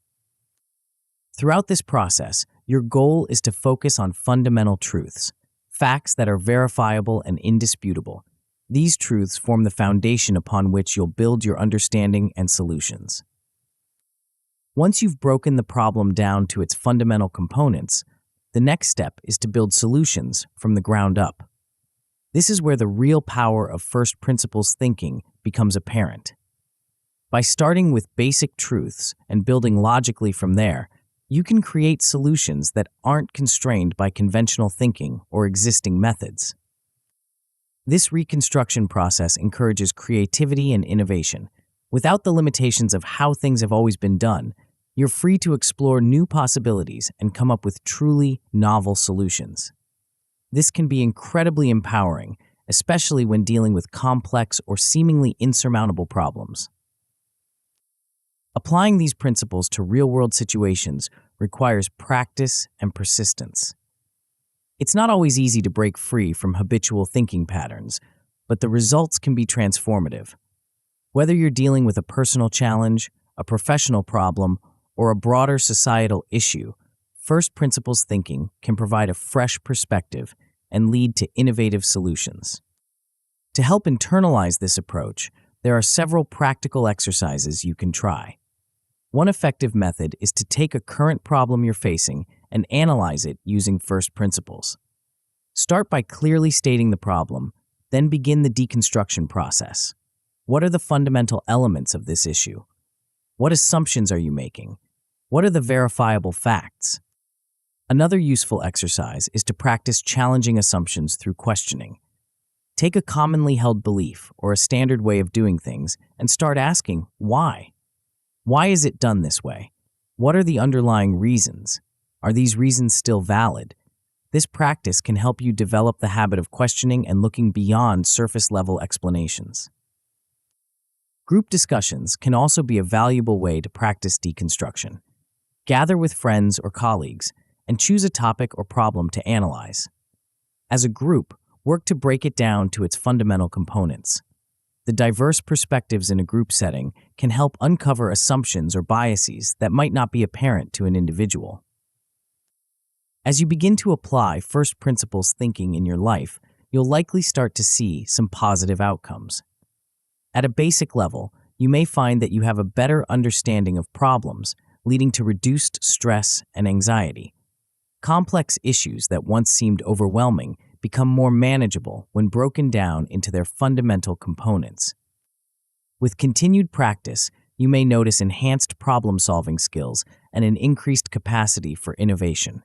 Throughout this process, your goal is to focus on fundamental truths, facts that are verifiable and indisputable. These truths form the foundation upon which you'll build your understanding and solutions. Once you've broken the problem down to its fundamental components, the next step is to build solutions from the ground up. This is where the real power of first principles thinking becomes apparent. By starting with basic truths and building logically from there, you can create solutions that aren't constrained by conventional thinking or existing methods. This reconstruction process encourages creativity and innovation. Without the limitations of how things have always been done, you're free to explore new possibilities and come up with truly novel solutions. This can be incredibly empowering, especially when dealing with complex or seemingly insurmountable problems. Applying these principles to real-world situations requires practice and persistence. It's not always easy to break free from habitual thinking patterns, but the results can be transformative. Whether you're dealing with a personal challenge, a professional problem, or a broader societal issue, first principles thinking can provide a fresh perspective and lead to innovative solutions. To help internalize this approach, there are several practical exercises you can try. One effective method is to take a current problem you're facing and analyze it using first principles. Start by clearly stating the problem, then begin the deconstruction process. What are the fundamental elements of this issue? What assumptions are you making? What are the verifiable facts? Another useful exercise is to practice challenging assumptions through questioning. Take a commonly held belief or a standard way of doing things and start asking, why? Why is it done this way? What are the underlying reasons? Are these reasons still valid? This practice can help you develop the habit of questioning and looking beyond surface-level explanations. Group discussions can also be a valuable way to practice deconstruction. Gather with friends or colleagues and choose a topic or problem to analyze. As a group, work to break it down to its fundamental components. The diverse perspectives in a group setting can help uncover assumptions or biases that might not be apparent to an individual. As you begin to apply first principles thinking in your life, you'll likely start to see some positive outcomes. At a basic level, you may find that you have a better understanding of problems, leading to reduced stress and anxiety. Complex issues that once seemed overwhelming become more manageable when broken down into their fundamental components. With continued practice, you may notice enhanced problem-solving skills and an increased capacity for innovation.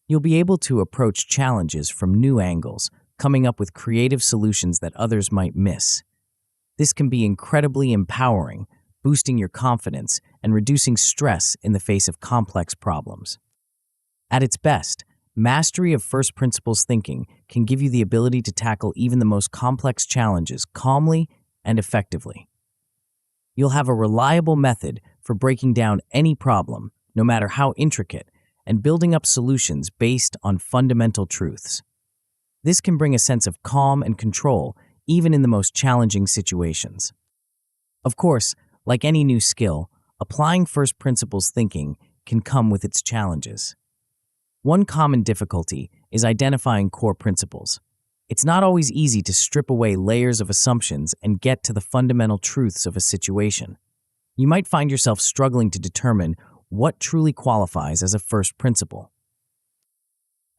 You'll be able to approach challenges from new angles, coming up with creative solutions that others might miss. This can be incredibly empowering, boosting your confidence and reducing stress in the face of complex problems. At its best, mastery of first principles thinking can give you the ability to tackle even the most complex challenges calmly and effectively. You'll have a reliable method for breaking down any problem, no matter how intricate, and building up solutions based on fundamental truths. This can bring a sense of calm and control even in the most challenging situations. Of course, like any new skill, applying first principles thinking can come with its challenges. One common difficulty is identifying core principles. It's not always easy to strip away layers of assumptions and get to the fundamental truths of a situation. You might find yourself struggling to determine what truly qualifies as a first principle.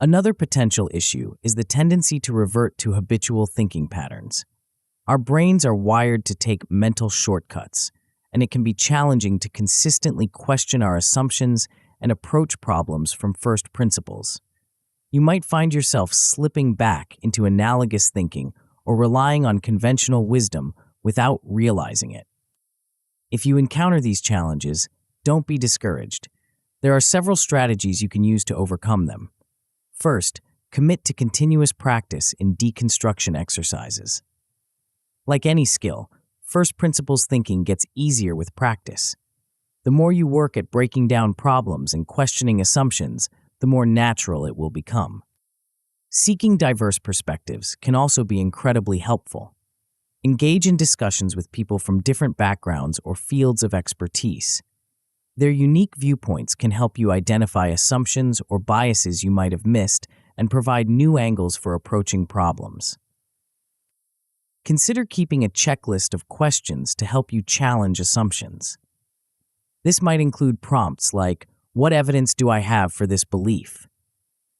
Another potential issue is the tendency to revert to habitual thinking patterns. Our brains are wired to take mental shortcuts, and it can be challenging to consistently question our assumptions and approach problems from first principles. You might find yourself slipping back into analogous thinking or relying on conventional wisdom without realizing it. If you encounter these challenges, don't be discouraged. There are several strategies you can use to overcome them. First, commit to continuous practice in deconstruction exercises. Like any skill, first principles thinking gets easier with practice. The more you work at breaking down problems and questioning assumptions, the more natural it will become. Seeking diverse perspectives can also be incredibly helpful. Engage in discussions with people from different backgrounds or fields of expertise. Their unique viewpoints can help you identify assumptions or biases you might have missed and provide new angles for approaching problems. Consider keeping a checklist of questions to help you challenge assumptions. This might include prompts like, "What evidence do I have for this belief?"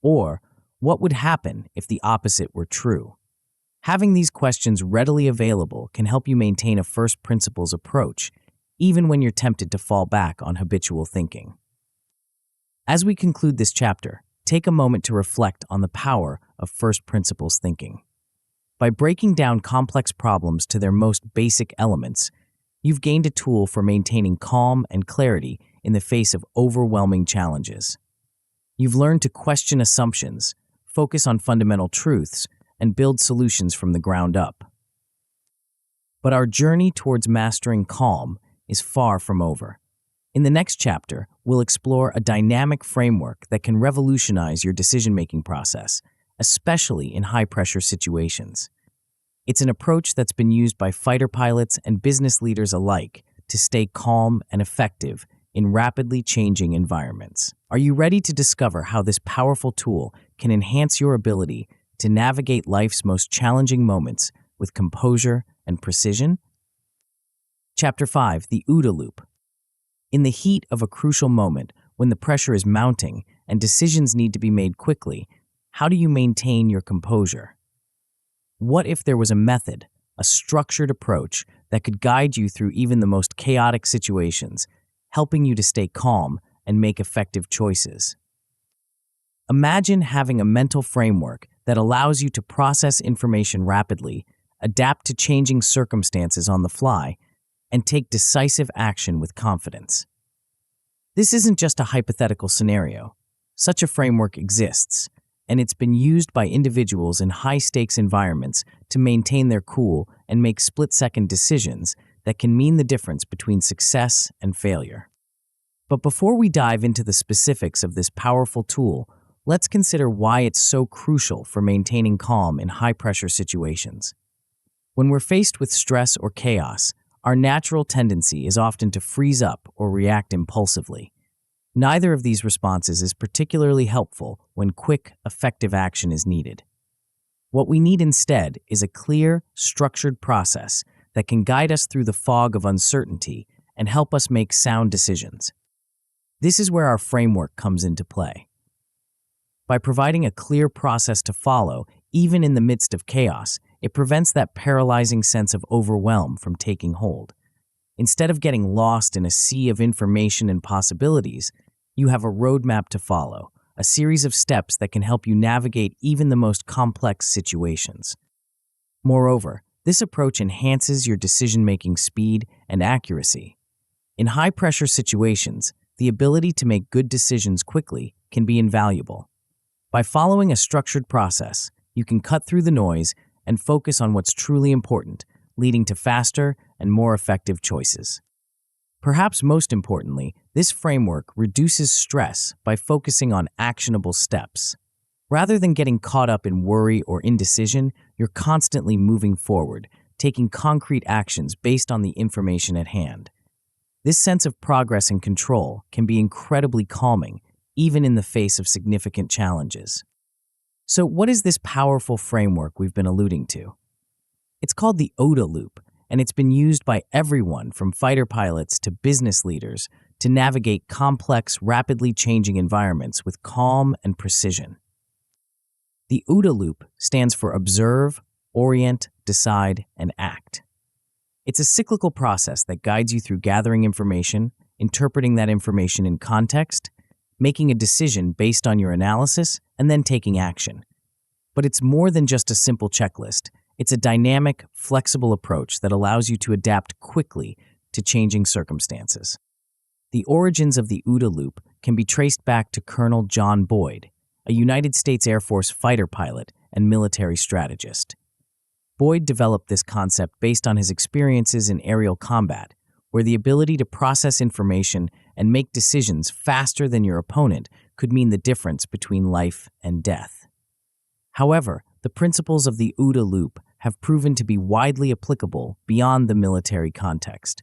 Or, "What would happen if the opposite were true?" Having these questions readily available can help you maintain a first principles approach, even when you're tempted to fall back on habitual thinking. As we conclude this chapter, take a moment to reflect on the power of first principles thinking. By breaking down complex problems to their most basic elements, you've gained a tool for maintaining calm and clarity in the face of overwhelming challenges. You've learned to question assumptions, focus on fundamental truths, and build solutions from the ground up. But our journey towards mastering calm is far from over. In the next chapter, we'll explore a dynamic framework that can revolutionize your decision-making process, especially in high-pressure situations. It's an approach that's been used by fighter pilots and business leaders alike to stay calm and effective in rapidly changing environments. Are you ready to discover how this powerful tool can enhance your ability to navigate life's most challenging moments with composure and precision? Chapter 5, the OODA loop. In the heat of a crucial moment, when the pressure is mounting and decisions need to be made quickly, how do you maintain your composure? What if there was a method, a structured approach that could guide you through even the most chaotic situations, helping you to stay calm and make effective choices? Imagine having a mental framework that allows you to process information rapidly, adapt to changing circumstances on the fly, and take decisive action with confidence. This isn't just a hypothetical scenario. Such a framework exists, and it's been used by individuals in high-stakes environments to maintain their cool and make split-second decisions that can mean the difference between success and failure. But before we dive into the specifics of this powerful tool, let's consider why it's so crucial for maintaining calm in high-pressure situations. When we're faced with stress or chaos, our natural tendency is often to freeze up or react impulsively. Neither of these responses is particularly helpful when quick, effective action is needed. What we need instead is a clear, structured process that can guide us through the fog of uncertainty and help us make sound decisions. This is where our framework comes into play. By providing a clear process to follow, even in the midst of chaos, it prevents that paralyzing sense of overwhelm from taking hold. Instead of getting lost in a sea of information and possibilities, you have a roadmap to follow, a series of steps that can help you navigate even the most complex situations. Moreover, this approach enhances your decision-making speed and accuracy. In high-pressure situations, the ability to make good decisions quickly can be invaluable. By following a structured process, you can cut through the noise and focus on what's truly important, leading to faster and more effective choices. Perhaps most importantly, this framework reduces stress by focusing on actionable steps. Rather than getting caught up in worry or indecision, you're constantly moving forward, taking concrete actions based on the information at hand. This sense of progress and control can be incredibly calming, even in the face of significant challenges. So what is this powerful framework we've been alluding to? It's called the OODA loop, and it's been used by everyone from fighter pilots to business leaders to navigate complex, rapidly changing environments with calm and precision. The OODA loop stands for observe, orient, decide, and act. It's a cyclical process that guides you through gathering information, interpreting that information in context, making a decision based on your analysis, and then taking action. But it's more than just a simple checklist. It's a dynamic, flexible approach that allows you to adapt quickly to changing circumstances. The origins of the OODA loop can be traced back to Colonel John Boyd, a United States Air Force fighter pilot and military strategist. Boyd developed this concept based on his experiences in aerial combat, where the ability to process information and make decisions faster than your opponent could mean the difference between life and death. However, the principles of the OODA loop have proven to be widely applicable beyond the military context,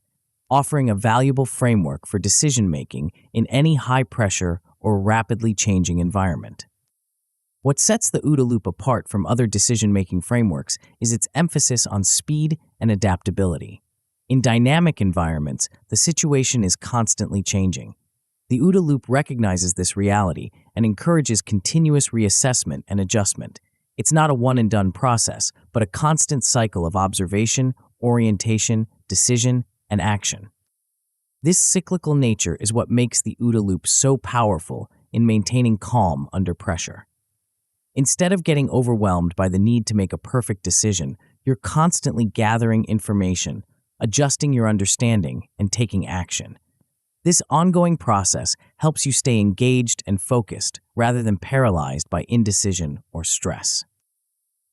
offering a valuable framework for decision-making in any high-pressure or rapidly changing environment. What sets the OODA loop apart from other decision-making frameworks is its emphasis on speed and adaptability. In dynamic environments, the situation is constantly changing. The OODA loop recognizes this reality and encourages continuous reassessment and adjustment. It's not a one-and-done process, but a constant cycle of observation, orientation, decision, and action. This cyclical nature is what makes the OODA loop so powerful in maintaining calm under pressure. Instead of getting overwhelmed by the need to make a perfect decision, you're constantly gathering information, adjusting your understanding, and taking action. This ongoing process helps you stay engaged and focused rather than paralyzed by indecision or stress.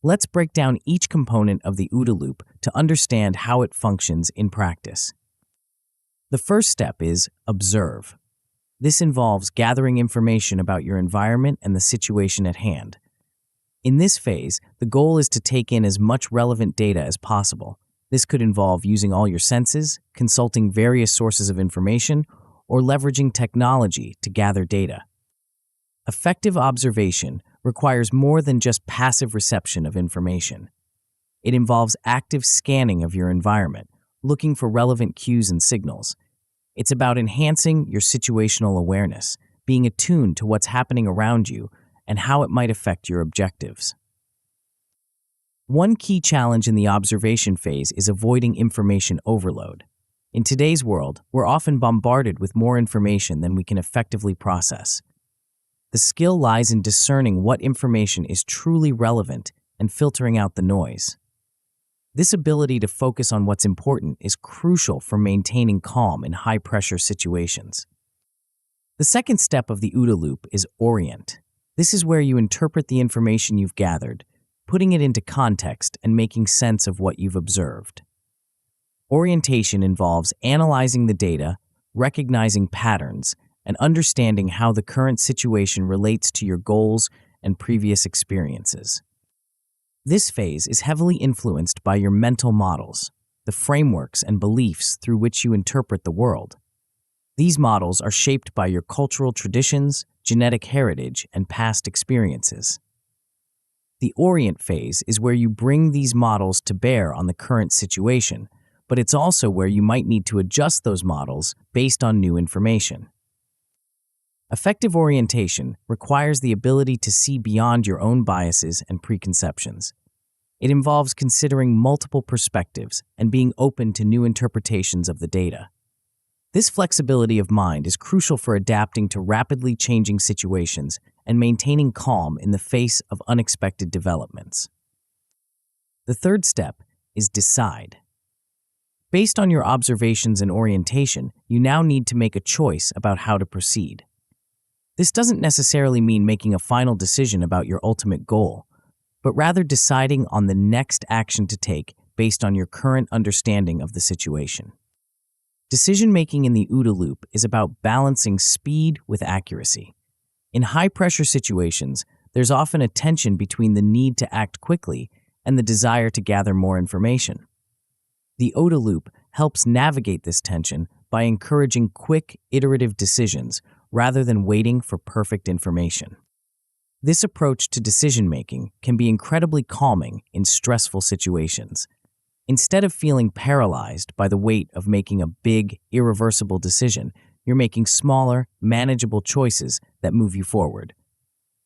Let's break down each component of the OODA loop to understand how it functions in practice. The first step is observe. This involves gathering information about your environment and the situation at hand. In this phase, the goal is to take in as much relevant data as possible. This could involve using all your senses, consulting various sources of information, or leveraging technology to gather data. Effective observation requires more than just passive reception of information. It involves active scanning of your environment, looking for relevant cues and signals. It's about enhancing your situational awareness, being attuned to what's happening around you and how it might affect your objectives. One key challenge in the observation phase is avoiding information overload. In today's world, we're often bombarded with more information than we can effectively process. The skill lies in discerning what information is truly relevant and filtering out the noise. This ability to focus on what's important is crucial for maintaining calm in high-pressure situations. The second step of the OODA loop is orient. This is where you interpret the information you've gathered, putting it into context and making sense of what you've observed. Orientation involves analyzing the data, recognizing patterns, and understanding how the current situation relates to your goals and previous experiences. This phase is heavily influenced by your mental models, the frameworks and beliefs through which you interpret the world. These models are shaped by your cultural traditions, genetic heritage, and past experiences. The orient phase is where you bring these models to bear on the current situation, but it's also where you might need to adjust those models based on new information. Effective orientation requires the ability to see beyond your own biases and preconceptions. It involves considering multiple perspectives and being open to new interpretations of the data. This flexibility of mind is crucial for adapting to rapidly changing situations and maintaining calm in the face of unexpected developments. The third step is decide. Based on your observations and orientation, you now need to make a choice about how to proceed. This doesn't necessarily mean making a final decision about your ultimate goal, but rather deciding on the next action to take based on your current understanding of the situation. Decision-making in the OODA loop is about balancing speed with accuracy. In high-pressure situations, there's often a tension between the need to act quickly and the desire to gather more information. The OODA loop helps navigate this tension by encouraging quick, iterative decisions rather than waiting for perfect information. This approach to decision-making can be incredibly calming in stressful situations. Instead of feeling paralyzed by the weight of making a big, irreversible decision, you're making smaller, manageable choices that move you forward.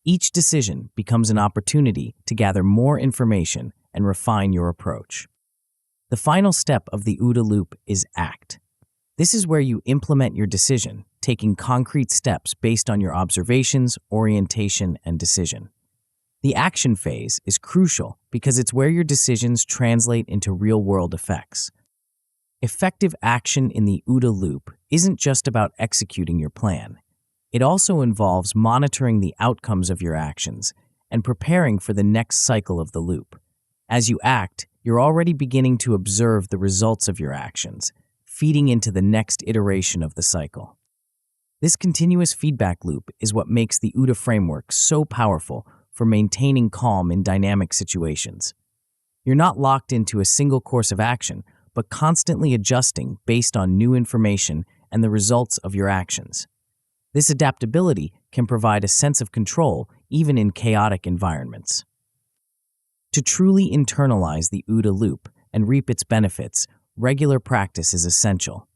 Each decision becomes an opportunity to gather more information and refine your approach. The final step of the OODA loop is act. This is where you implement your decision, taking concrete steps based on your observations, orientation, and decision. The action phase is crucial because it's where your decisions translate into real-world effects. Effective action in the OODA loop isn't just about executing your plan. It also involves monitoring the outcomes of your actions and preparing for the next cycle of the loop. As you act, you're already beginning to observe the results of your actions, feeding into the next iteration of the cycle. This continuous feedback loop is what makes the OODA framework so powerful for maintaining calm in dynamic situations. You're not locked into a single course of action, but constantly adjusting based on new information and the results of your actions. This adaptability can provide a sense of control even in chaotic environments. To truly internalize the OODA loop and reap its benefits, regular practice is essential.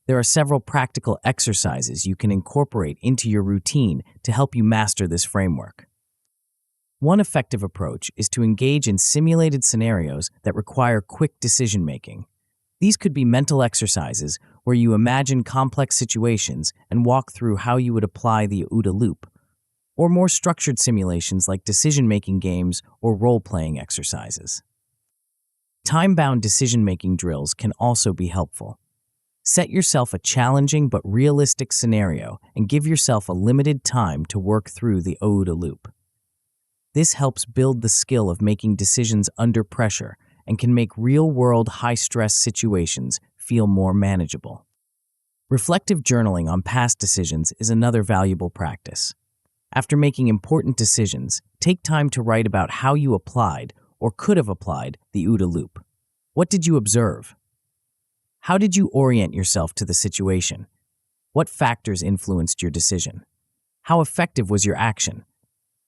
There are several practical exercises you can incorporate into your routine to help you master this framework. One effective approach is to engage in simulated scenarios that require quick decision-making. These could be mental exercises where you imagine complex situations and walk through how you would apply the OODA loop, or more structured simulations like decision-making games or role-playing exercises. Time-bound decision-making drills can also be helpful. Set yourself a challenging but realistic scenario and give yourself a limited time to work through the OODA loop. This helps build the skill of making decisions under pressure and can make real-world high-stress situations feel more manageable. Reflective journaling on past decisions is another valuable practice. After making important decisions, take time to write about how you applied or could have applied the OODA loop. What did you observe? How did you orient yourself to the situation? What factors influenced your decision? How effective was your action?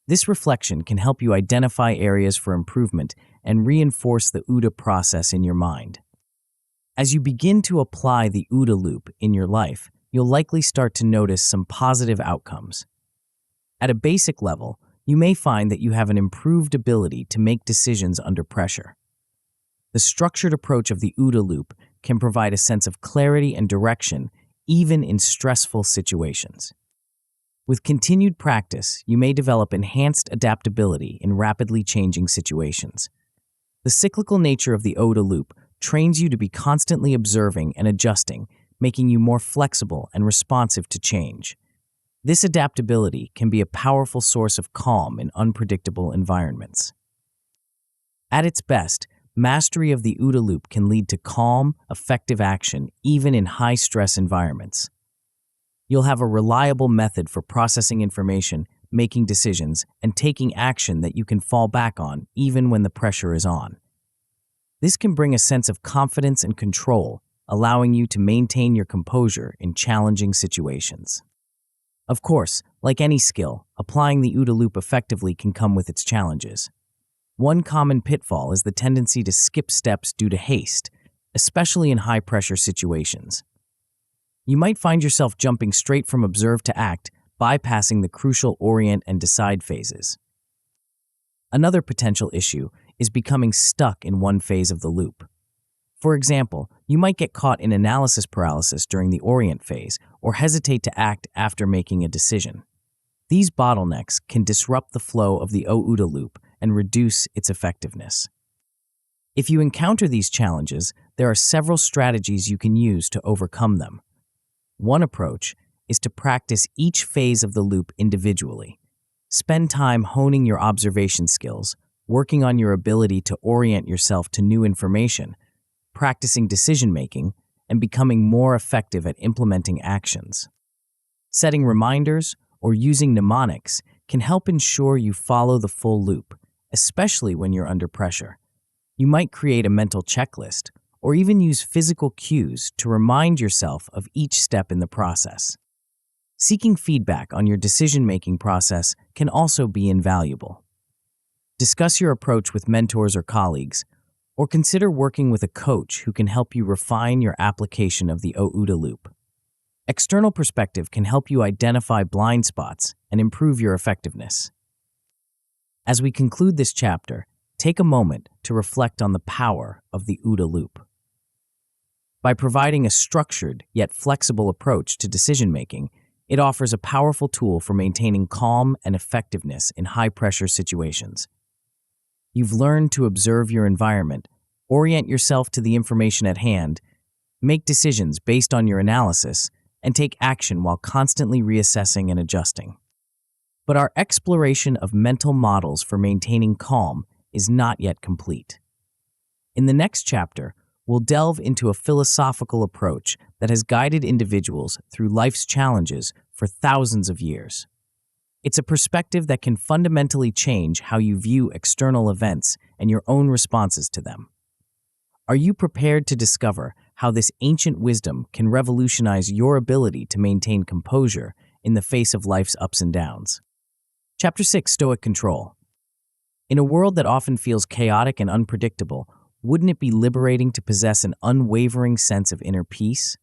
This reflection can help you identify areas for improvement and reinforce the OODA process in your mind. As you begin to apply the OODA loop in your life, you'll likely start to notice some positive outcomes. At a basic level, you may find that you have an improved ability to make decisions under pressure. The structured approach of the OODA loop can provide a sense of clarity and direction even in stressful situations. With continued practice, you may develop enhanced adaptability in rapidly changing situations. The cyclical nature of the OODA loop trains you to be constantly observing and adjusting, making you more flexible and responsive to change. This adaptability can be a powerful source of calm in unpredictable environments. At its best, mastery of the OODA loop can lead to calm, effective action even in high-stress environments. You'll have a reliable method for processing information, making decisions, and taking action that you can fall back on even when the pressure is on. This can bring a sense of confidence and control, allowing you to maintain your composure in challenging situations. Of course, like any skill, applying the OODA loop effectively can come with its challenges. One common pitfall is the tendency to skip steps due to haste, especially in high-pressure situations. You might find yourself jumping straight from observe to act, bypassing the crucial orient and decide phases. Another potential issue is becoming stuck in one phase of the loop. For example, you might get caught in analysis paralysis during the orient phase or hesitate to act after making a decision. These bottlenecks can disrupt the flow of the OODA loop and reduce its effectiveness. If you encounter these challenges, there are several strategies you can use to overcome them. One approach is to practice each phase of the loop individually. Spend time honing your observation skills, working on your ability to orient yourself to new information, practicing decision-making, and becoming more effective at implementing actions. Setting reminders or using mnemonics can help ensure you follow the full loop, especially when you're under pressure. You might create a mental checklist or even use physical cues to remind yourself of each step in the process. Seeking feedback on your decision-making process can also be invaluable. Discuss your approach with mentors or colleagues, or consider working with a coach who can help you refine your application of the OODA loop. External perspective can help you identify blind spots and improve your effectiveness. As we conclude this chapter, take a moment to reflect on the power of the OODA loop. By providing a structured yet flexible approach to decision-making, it offers a powerful tool for maintaining calm and effectiveness in high-pressure situations. You've learned to observe your environment, orient yourself to the information at hand, make decisions based on your analysis, and take action while constantly reassessing and adjusting. But our exploration of mental models for maintaining calm is not yet complete. In the next chapter, we'll delve into a philosophical approach that has guided individuals through life's challenges for thousands of years. It's a perspective that can fundamentally change how you view external events and your own responses to them. Are you prepared to discover how this ancient wisdom can revolutionize your ability to maintain composure in the face of life's ups and downs? Chapter 6: Stoic Control. In a world that often feels chaotic and unpredictable, wouldn't it be liberating to possess an unwavering sense of inner peace?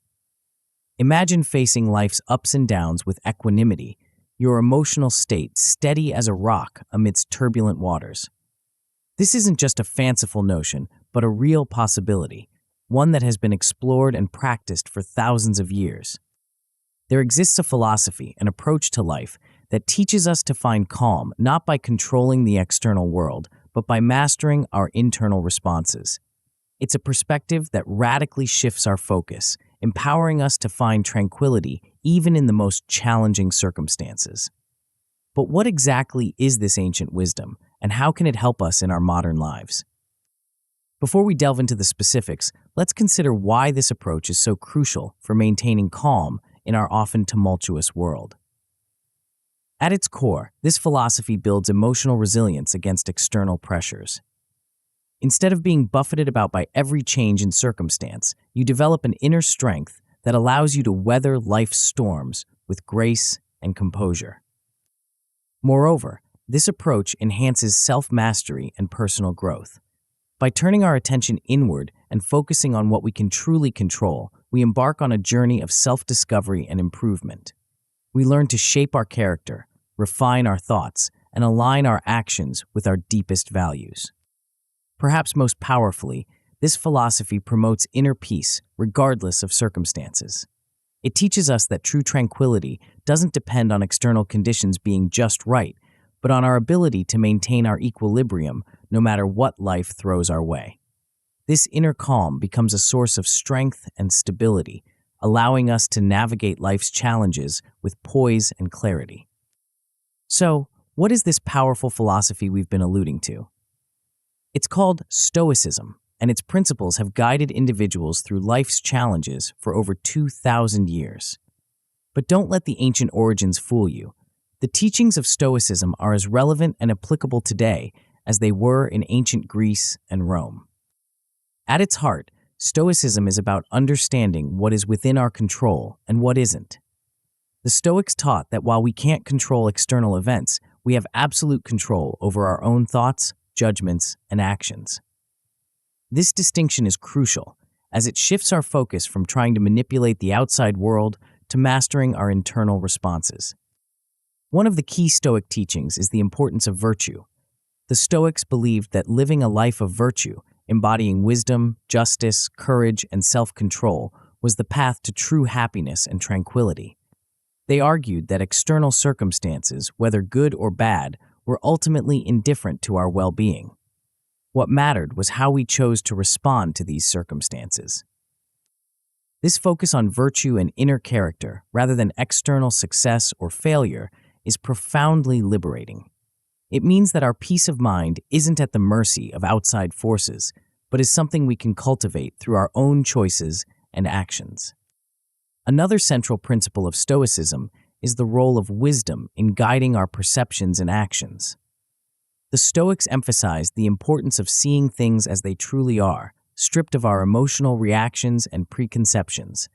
Imagine facing life's ups and downs with equanimity, your emotional state steady as a rock amidst turbulent waters. This isn't just a fanciful notion, but a real possibility, one that has been explored and practiced for thousands of years. There exists a philosophy, an approach to life, that teaches us to find calm not by controlling the external world, but by mastering our internal responses. It's a perspective that radically shifts our focus, empowering us to find tranquility even in the most challenging circumstances. But what exactly is this ancient wisdom, and how can it help us in our modern lives? Before we delve into the specifics, let's consider why this approach is so crucial for maintaining calm in our often tumultuous world. At its core, this philosophy builds emotional resilience against external pressures. Instead of being buffeted about by every change in circumstance, you develop an inner strength that allows you to weather life's storms with grace and composure. Moreover, This approach enhances self-mastery and personal growth. By turning our attention inward and focusing on what we can truly control, we embark on a journey of self-discovery and improvement. We learn to shape our character, refine our thoughts, and align our actions with our deepest values. Perhaps most powerfully, this philosophy promotes inner peace regardless of circumstances. It teaches us that true tranquility doesn't depend on external conditions being just right, but on our ability to maintain our equilibrium no matter what life throws our way. This inner calm becomes a source of strength and stability, allowing us to navigate life's challenges with poise and clarity. So, what is this powerful philosophy we've been alluding to? It's called Stoicism, and its principles have guided individuals through life's challenges for over 2,000 years. But don't let the ancient origins fool you. The teachings of Stoicism are as relevant and applicable today as they were in ancient Greece and Rome. At its heart, Stoicism is about understanding what is within our control and what isn't. The Stoics taught that while we can't control external events, we have absolute control over our own thoughts, judgments, and actions. This distinction is crucial, as it shifts our focus from trying to manipulate the outside world to mastering our internal responses. One of the key Stoic teachings is the importance of virtue. The Stoics believed that living a life of virtue, embodying wisdom, justice, courage, and self-control, was the path to true happiness and tranquility. They argued that external circumstances, whether good or bad, were ultimately indifferent to our well-being. What mattered was how we chose to respond to these circumstances. This focus on virtue and inner character, rather than external success or failure, is profoundly liberating. It means that our peace of mind isn't at the mercy of outside forces, but is something we can cultivate through our own choices and actions. Another central principle of Stoicism is the role of wisdom in guiding our perceptions and actions. The Stoics emphasized the importance of seeing things as they truly are, stripped of our emotional reactions and preconceptions.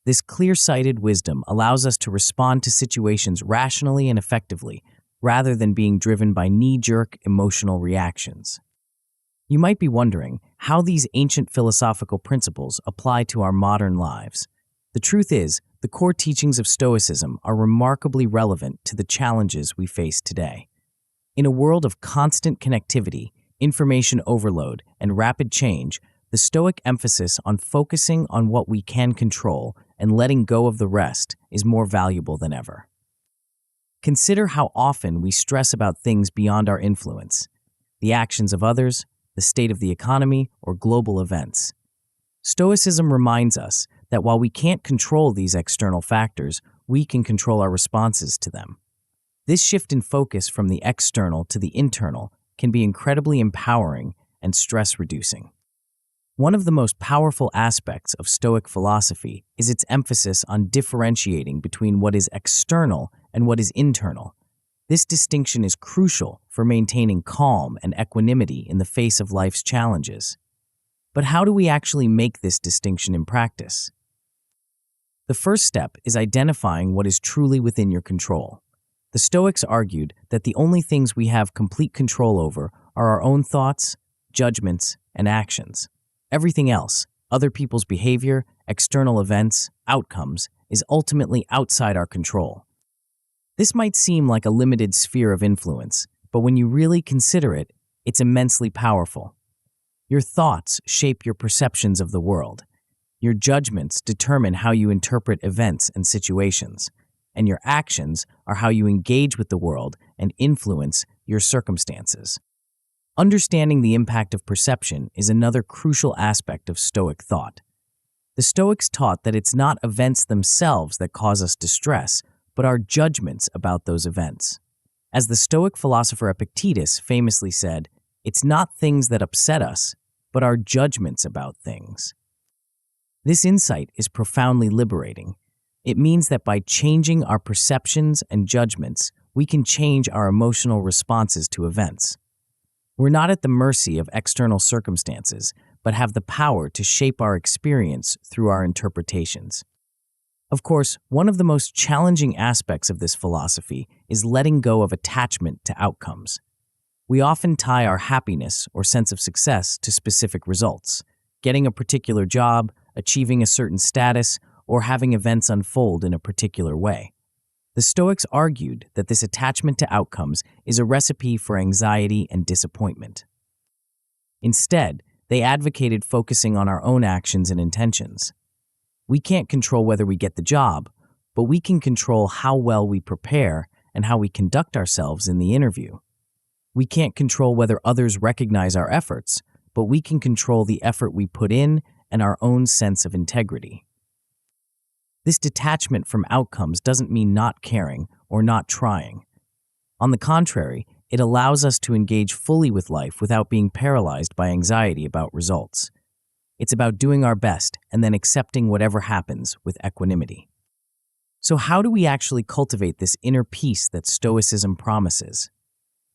This clear-sighted wisdom allows us to respond to situations rationally and effectively, rather than being driven by knee-jerk emotional reactions. You might be wondering how these ancient philosophical principles apply to our modern lives. The truth is, the core teachings of Stoicism are remarkably relevant to the challenges we face today. In a world of constant connectivity, information overload, and rapid change, the Stoic emphasis on focusing on what we can control and letting go of the rest is more valuable than ever. Consider how often we stress about things beyond our influence, the actions of others, the state of the economy, or global events. Stoicism reminds us that while we can't control these external factors, we can control our responses to them. This shift in focus from the external to the internal can be incredibly empowering and stress-reducing. One of the most powerful aspects of Stoic philosophy is its emphasis on differentiating between what is external and what is internal. This distinction is crucial for maintaining calm and equanimity in the face of life's challenges. But how do we actually make this distinction in practice? The first step is identifying what is truly within your control. The Stoics argued that the only things we have complete control over are our own thoughts, judgments, and actions. Everything else, other people's behavior, external events, outcomes, is ultimately outside our control. This might seem like a limited sphere of influence, but when you really consider it, it's immensely powerful. Your thoughts shape your perceptions of the world. Your judgments determine how you interpret events and situations, and your actions are how you engage with the world and influence your circumstances. Understanding the impact of perception is another crucial aspect of Stoic thought. The Stoics taught that it's not events themselves that cause us distress, but our judgments about those events. As the Stoic philosopher Epictetus famously said, "It's not things that upset us, but our judgments about things." This insight is profoundly liberating. It means that by changing our perceptions and judgments, we can change our emotional responses to events. We're not at the mercy of external circumstances, but have the power to shape our experience through our interpretations. Of course, one of the most challenging aspects of this philosophy is letting go of attachment to outcomes. We often tie our happiness or sense of success to specific results, getting a particular job, achieving a certain status, or having events unfold in a particular way. The Stoics argued that this attachment to outcomes is a recipe for anxiety and disappointment. Instead, they advocated focusing on our own actions and intentions. We can't control whether we get the job, but we can control how well we prepare and how we conduct ourselves in the interview. We can't control whether others recognize our efforts, but we can control the effort we put in and our own sense of integrity. This detachment from outcomes doesn't mean not caring or not trying. On the contrary, it allows us to engage fully with life without being paralyzed by anxiety about results. It's about doing our best and then accepting whatever happens with equanimity. So how do we actually cultivate this inner peace that Stoicism promises?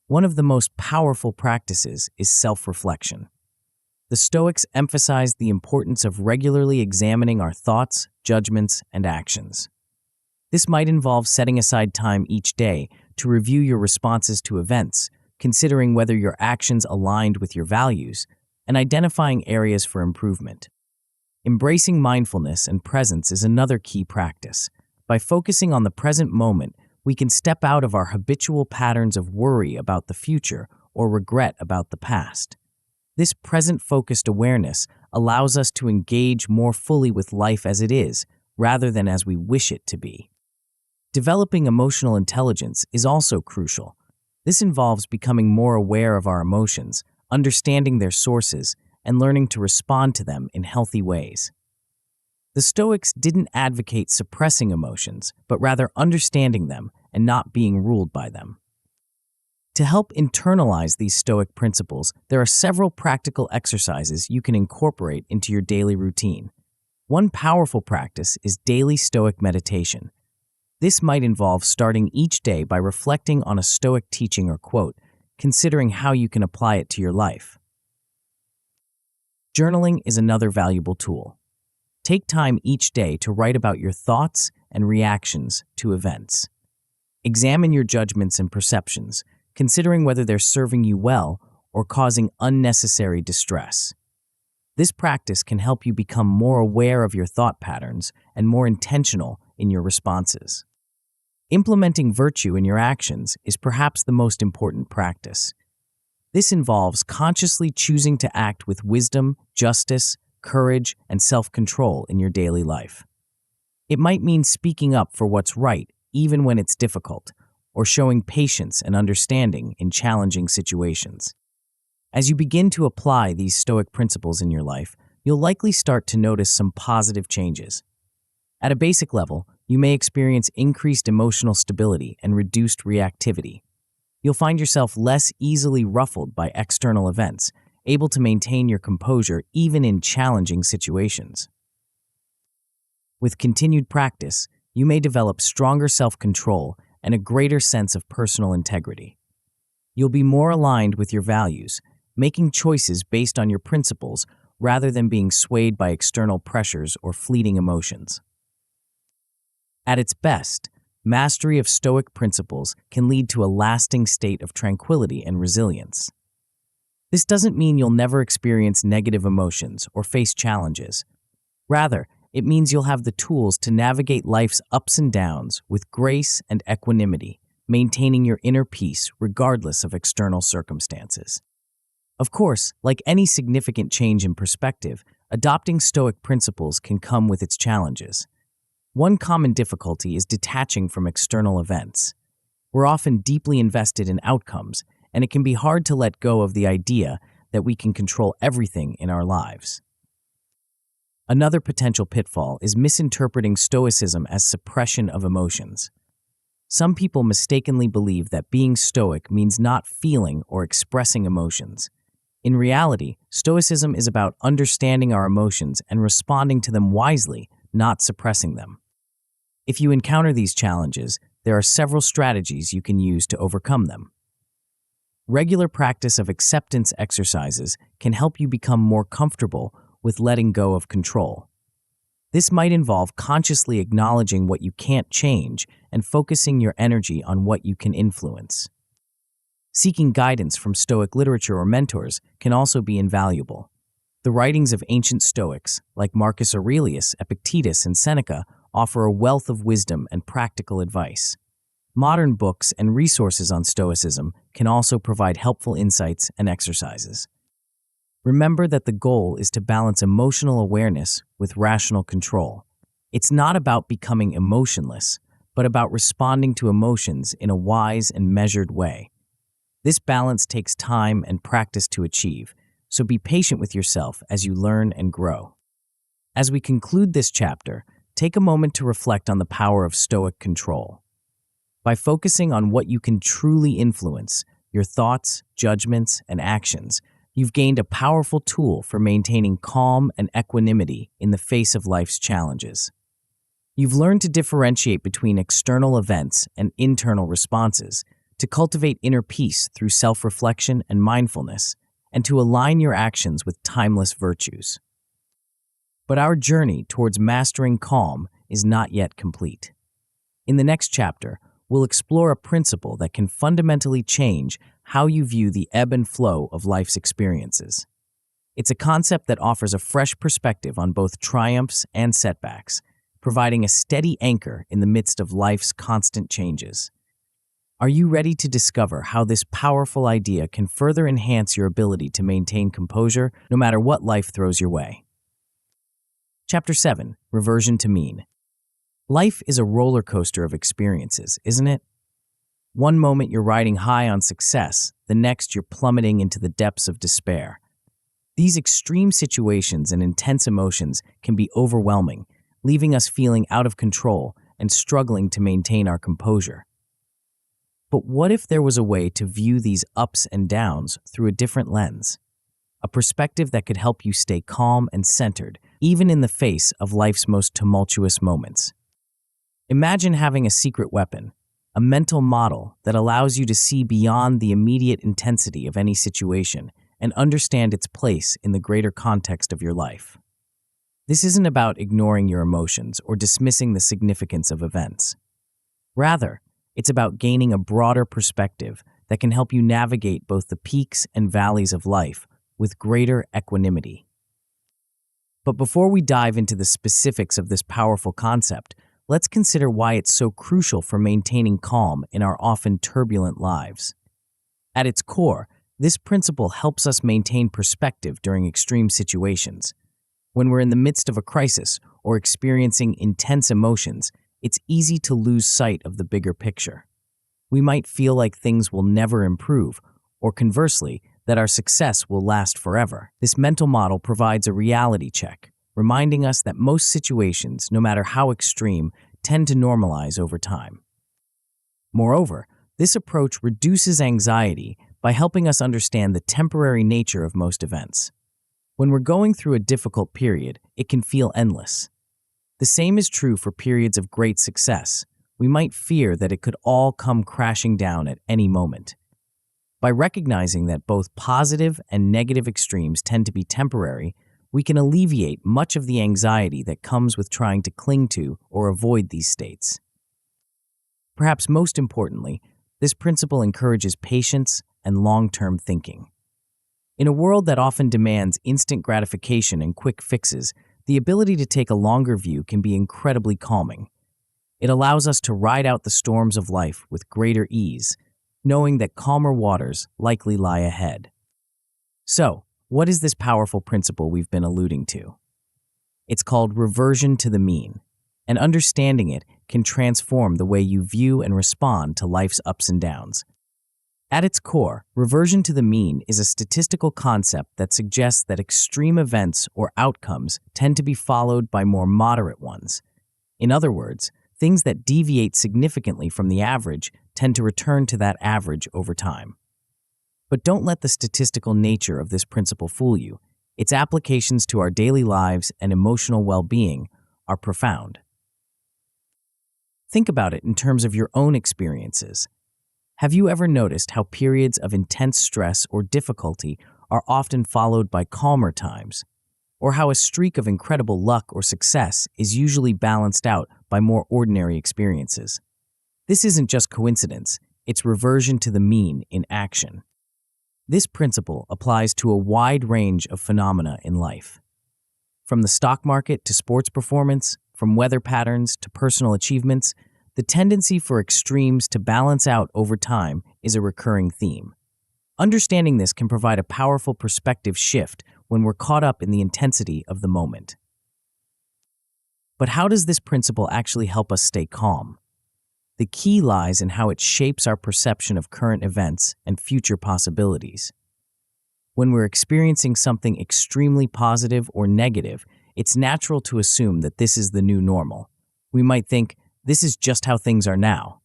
One of the most powerful practices is self-reflection. The Stoics emphasized the importance of regularly examining our thoughts, judgments, and actions. This might involve setting aside time each day to review your responses to events, considering whether your actions aligned with your values, and identifying areas for improvement. Embracing mindfulness and presence is another key practice. By focusing on the present moment, we can step out of our habitual patterns of worry about the future or regret about the past. This present-focused awareness allows us to engage more fully with life as it is, rather than as we wish it to be. Developing emotional intelligence is also crucial. This involves becoming more aware of our emotions, understanding their sources, and learning to respond to them in healthy ways. The Stoics didn't advocate suppressing emotions, but rather understanding them and not being ruled by them. To help internalize these Stoic principles, there are several practical exercises you can incorporate into your daily routine. One powerful practice is daily Stoic meditation. This might involve starting each day by reflecting on a Stoic teaching or quote, considering how you can apply it to your life. Journaling is another valuable tool. Take time each day to write about your thoughts and reactions to events. Examine your judgments and perceptions, considering whether they're serving you well or causing unnecessary distress. This practice can help you become more aware of your thought patterns and more intentional in your responses. Implementing virtue in your actions is perhaps the most important practice. This involves consciously choosing to act with wisdom, justice, courage, and self-control in your daily life. It might mean speaking up for what's right, even when it's difficult, or showing patience and understanding in challenging situations. As you begin to apply these Stoic principles in your life, you'll likely start to notice some positive changes. At a basic level, you may experience increased emotional stability and reduced reactivity. You'll find yourself less easily ruffled by external events, able to maintain your composure even in challenging situations. With continued practice, you may develop stronger self-control and a greater sense of personal integrity. You'll be more aligned with your values, making choices based on your principles rather than being swayed by external pressures or fleeting emotions. At its best, mastery of Stoic principles can lead to a lasting state of tranquility and resilience. This doesn't mean you'll never experience negative emotions or face challenges. Rather, it means you'll have the tools to navigate life's ups and downs with grace and equanimity, maintaining your inner peace regardless of external circumstances. Of course, like any significant change in perspective, adopting Stoic principles can come with its challenges. One common difficulty is detaching from external events. We're often deeply invested in outcomes, and it can be hard to let go of the idea that we can control everything in our lives. Another potential pitfall is misinterpreting Stoicism as suppression of emotions. Some people mistakenly believe that being Stoic means not feeling or expressing emotions. In reality, Stoicism is about understanding our emotions and responding to them wisely, not suppressing them. If you encounter these challenges, there are several strategies you can use to overcome them. Regular practice of acceptance exercises can help you become more comfortable with letting go of control. This might involve consciously acknowledging what you can't change and focusing your energy on what you can influence. Seeking guidance from Stoic literature or mentors can also be invaluable. The writings of ancient Stoics, like Marcus Aurelius, Epictetus, and Seneca, offer a wealth of wisdom and practical advice. Modern books and resources on Stoicism can also provide helpful insights and exercises. Remember that the goal is to balance emotional awareness with rational control. It's not about becoming emotionless, but about responding to emotions in a wise and measured way. This balance takes time and practice to achieve, so be patient with yourself as you learn and grow. As we conclude this chapter, take a moment to reflect on the power of Stoic control. By focusing on what you can truly influence, your thoughts, judgments, and actions, you've gained a powerful tool for maintaining calm and equanimity in the face of life's challenges. You've learned to differentiate between external events and internal responses, to cultivate inner peace through self-reflection and mindfulness, and to align your actions with timeless virtues. But our journey towards mastering calm is not yet complete. In the next chapter, we'll explore a principle that can fundamentally change how you view the ebb and flow of life's experiences. It's a concept that offers a fresh perspective on both triumphs and setbacks, providing a steady anchor in the midst of life's constant changes. Are you ready to discover how this powerful idea can further enhance your ability to maintain composure no matter what life throws your way? Chapter 7. Reversion to Mean. Life is a roller coaster of experiences, isn't it? One moment you're riding high on success, the next you're plummeting into the depths of despair. These extreme situations and intense emotions can be overwhelming, leaving us feeling out of control and struggling to maintain our composure. But what if there was a way to view these ups and downs through a different lens? A perspective that could help you stay calm and centered, even in the face of life's most tumultuous moments. Imagine having a secret weapon, a mental model that allows you to see beyond the immediate intensity of any situation and understand its place in the greater context of your life. This isn't about ignoring your emotions or dismissing the significance of events. Rather, it's about gaining a broader perspective that can help you navigate both the peaks and valleys of life with greater equanimity. But before we dive into the specifics of this powerful concept, let's consider why it's so crucial for maintaining calm in our often turbulent lives. At its core, this principle helps us maintain perspective during extreme situations. When we're in the midst of a crisis or experiencing intense emotions, it's easy to lose sight of the bigger picture. We might feel like things will never improve, or conversely, that our success will last forever. This mental model provides a reality check, reminding us that most situations, no matter how extreme, tend to normalize over time. Moreover, this approach reduces anxiety by helping us understand the temporary nature of most events. When we're going through a difficult period, it can feel endless. The same is true for periods of great success. We might fear that it could all come crashing down at any moment. By recognizing that both positive and negative extremes tend to be temporary, we can alleviate much of the anxiety that comes with trying to cling to or avoid these states. Perhaps most importantly, this principle encourages patience and long-term thinking. In a world that often demands instant gratification and quick fixes, the ability to take a longer view can be incredibly calming. It allows us to ride out the storms of life with greater ease, knowing that calmer waters likely lie ahead. So, what is this powerful principle we've been alluding to? It's called reversion to the mean, and understanding it can transform the way you view and respond to life's ups and downs. At its core, reversion to the mean is a statistical concept that suggests that extreme events or outcomes tend to be followed by more moderate ones. In other words, things that deviate significantly from the average tend to return to that average over time. But don't let the statistical nature of this principle fool you. Its applications to our daily lives and emotional well-being are profound. Think about it in terms of your own experiences. Have you ever noticed how periods of intense stress or difficulty are often followed by calmer times? or how a streak of incredible luck or success is usually balanced out by more ordinary experiences. This isn't just coincidence, it's reversion to the mean in action. This principle applies to a wide range of phenomena in life. From the stock market to sports performance, from weather patterns to personal achievements, the tendency for extremes to balance out over time is a recurring theme. Understanding this can provide a powerful perspective shift when we're caught up in the intensity of the moment. But how does this principle actually help us stay calm? The key lies in how it shapes our perception of current events and future possibilities. When we're experiencing something extremely positive or negative, it's natural to assume that this is the new normal. We might think, this is just how things are now.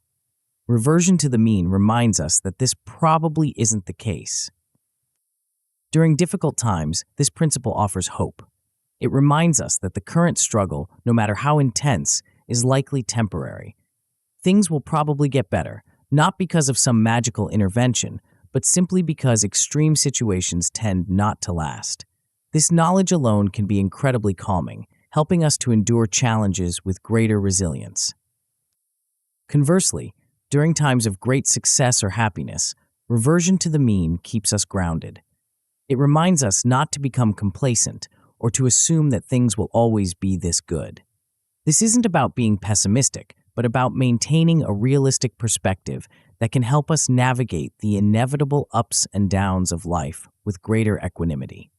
Reversion to the mean reminds us that this probably isn't the case. During difficult times, this principle offers hope. It reminds us that the current struggle, no matter how intense, is likely temporary. Things will probably get better, not because of some magical intervention, but simply because extreme situations tend not to last. This knowledge alone can be incredibly calming, helping us to endure challenges with greater resilience. Conversely, during times of great success or happiness, reversion to the mean keeps us grounded. It reminds us not to become complacent or to assume that things will always be this good. This isn't about being pessimistic, but about maintaining a realistic perspective that can help us navigate the inevitable ups and downs of life with greater equanimity.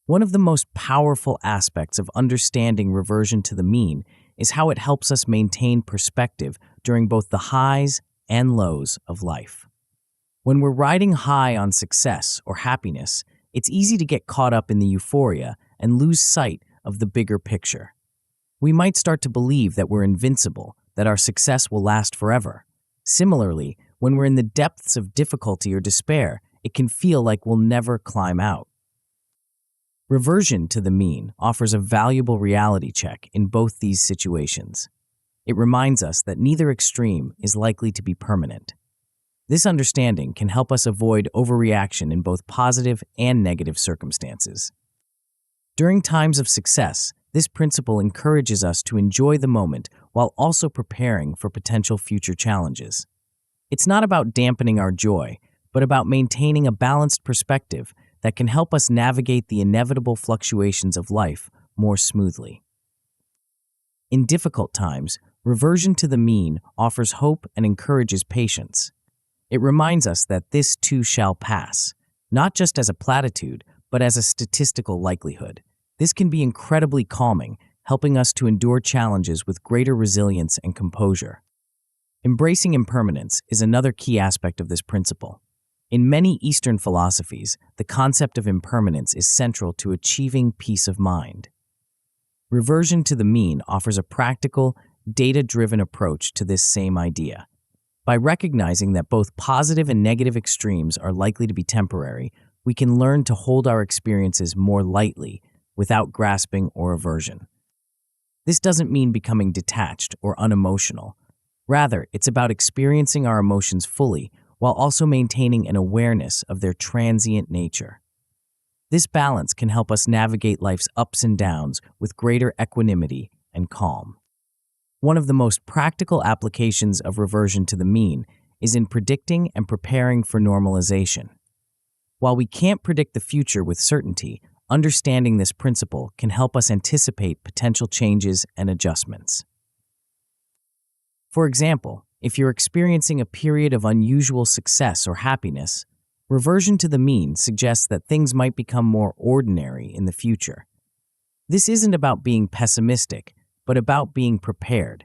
One of the most powerful aspects of understanding reversion to the mean is how it helps us maintain perspective during both the highs and lows of life. When we're riding high on success or happiness, it's easy to get caught up in the euphoria and lose sight of the bigger picture. We might start to believe that we're invincible, that our success will last forever. Similarly, when we're in the depths of difficulty or despair, it can feel like we'll never climb out. Reversion to the mean offers a valuable reality check in both these situations. It reminds us that neither extreme is likely to be permanent. This understanding can help us avoid overreaction in both positive and negative circumstances. During times of success, this principle encourages us to enjoy the moment while also preparing for potential future challenges. It's not about dampening our joy, but about maintaining a balanced perspective that can help us navigate the inevitable fluctuations of life more smoothly. In difficult times, reversion to the mean offers hope and encourages patience. It reminds us that this too shall pass, not just as a platitude, but as a statistical likelihood. This can be incredibly calming, helping us to endure challenges with greater resilience and composure. Embracing impermanence is another key aspect of this principle. In many Eastern philosophies, the concept of impermanence is central to achieving peace of mind. Reversion to the mean offers a practical, data-driven approach to this same idea. By recognizing that both positive and negative extremes are likely to be temporary, we can learn to hold our experiences more lightly without grasping or aversion. This doesn't mean becoming detached or unemotional. Rather, it's about experiencing our emotions fully while also maintaining an awareness of their transient nature. This balance can help us navigate life's ups and downs with greater equanimity and calm. One of the most practical applications of reversion to the mean is in predicting and preparing for normalization. While we can't predict the future with certainty, understanding this principle can help us anticipate potential changes and adjustments. For example, if you're experiencing a period of unusual success or happiness, reversion to the mean suggests that things might become more ordinary in the future. This isn't about being pessimistic, but about being prepared.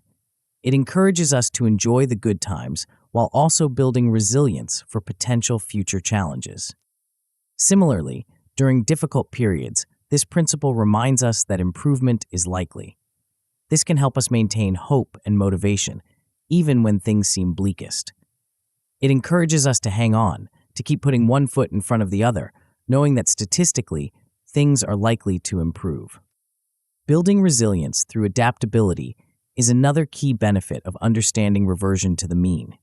It encourages us to enjoy the good times while also building resilience for potential future challenges. Similarly, during difficult periods, this principle reminds us that improvement is likely. This can help us maintain hope and motivation, even when things seem bleakest. It encourages us to hang on, to keep putting one foot in front of the other, knowing that statistically, things are likely to improve. Building resilience through adaptability is another key benefit of understanding reversion to the mean.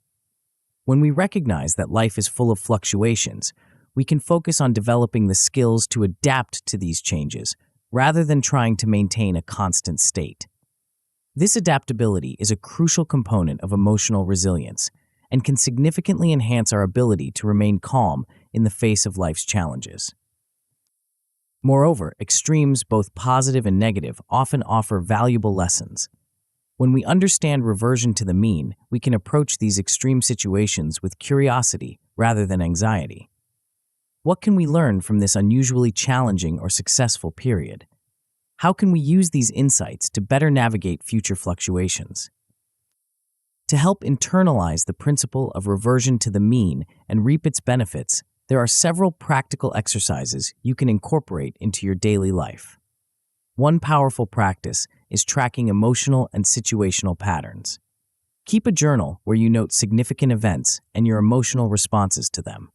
When we recognize that life is full of fluctuations, we can focus on developing the skills to adapt to these changes rather than trying to maintain a constant state. This adaptability is a crucial component of emotional resilience and can significantly enhance our ability to remain calm in the face of life's challenges. Moreover, extremes, both positive and negative, often offer valuable lessons. When we understand reversion to the mean, we can approach these extreme situations with curiosity rather than anxiety. What can we learn from this unusually challenging or successful period? How can we use these insights to better navigate future fluctuations? To help internalize the principle of reversion to the mean and reap its benefits, there are several practical exercises you can incorporate into your daily life. One powerful practice is tracking emotional and situational patterns. Keep a journal where you note significant events and your emotional responses to them.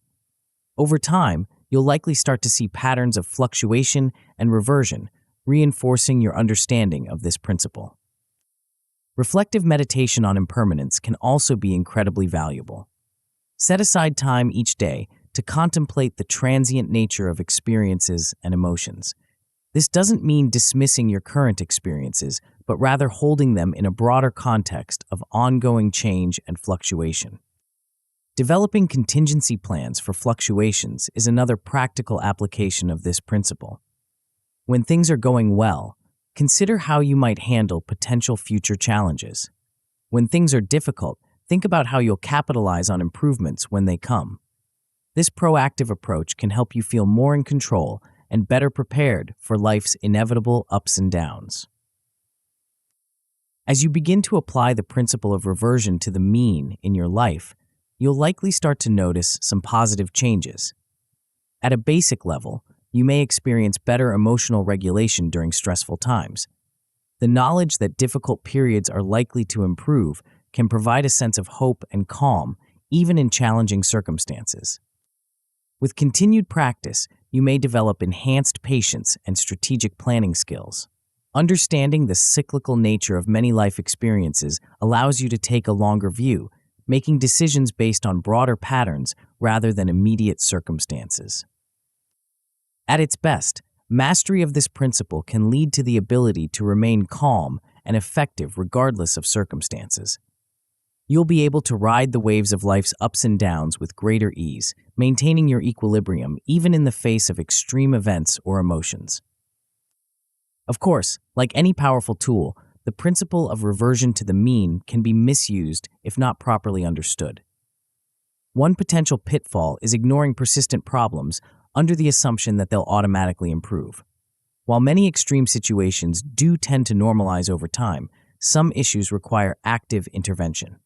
Over time, you'll likely start to see patterns of fluctuation and reversion, reinforcing your understanding of this principle. Reflective meditation on impermanence can also be incredibly valuable. Set aside time each day to contemplate the transient nature of experiences and emotions. This doesn't mean dismissing your current experiences, but rather holding them in a broader context of ongoing change and fluctuation. Developing contingency plans for fluctuations is another practical application of this principle. When things are going well, consider how you might handle potential future challenges. When things are difficult, think about how you'll capitalize on improvements when they come. This proactive approach can help you feel more in control and better prepared for life's inevitable ups and downs. As you begin to apply the principle of reversion to the mean in your life, you'll likely start to notice some positive changes. At a basic level, you may experience better emotional regulation during stressful times. The knowledge that difficult periods are likely to improve can provide a sense of hope and calm, even in challenging circumstances. With continued practice, you may develop enhanced patience and strategic planning skills. Understanding the cyclical nature of many life experiences allows you to take a longer view, making decisions based on broader patterns rather than immediate circumstances. At its best, mastery of this principle can lead to the ability to remain calm and effective regardless of circumstances. You'll be able to ride the waves of life's ups and downs with greater ease, maintaining your equilibrium even in the face of extreme events or emotions. Of course, like any powerful tool, the principle of reversion to the mean can be misused if not properly understood. One potential pitfall is ignoring persistent problems under the assumption that they'll automatically improve. While many extreme situations do tend to normalize over time, some issues require active intervention.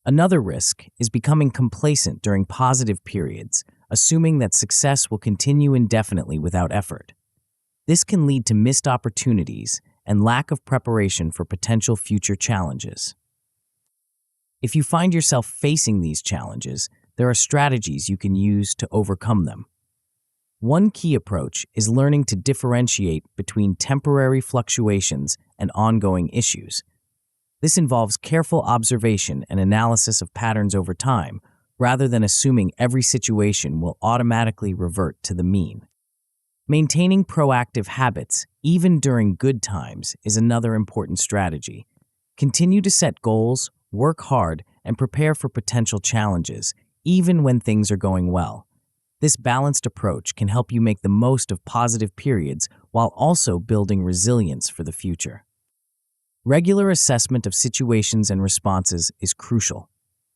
Another risk is becoming complacent during positive periods, assuming that success will continue indefinitely without effort. This can lead to missed opportunities and lack of preparation for potential future challenges. If you find yourself facing these challenges, there are strategies you can use to overcome them. One key approach is learning to differentiate between temporary fluctuations and ongoing issues. This involves careful observation and analysis of patterns over time, rather than assuming every situation will automatically revert to the mean. Maintaining proactive habits, even during good times, is another important strategy. Continue to set goals, work hard, and prepare for potential challenges, even when things are going well. This balanced approach can help you make the most of positive periods while also building resilience for the future. Regular assessment of situations and responses is crucial.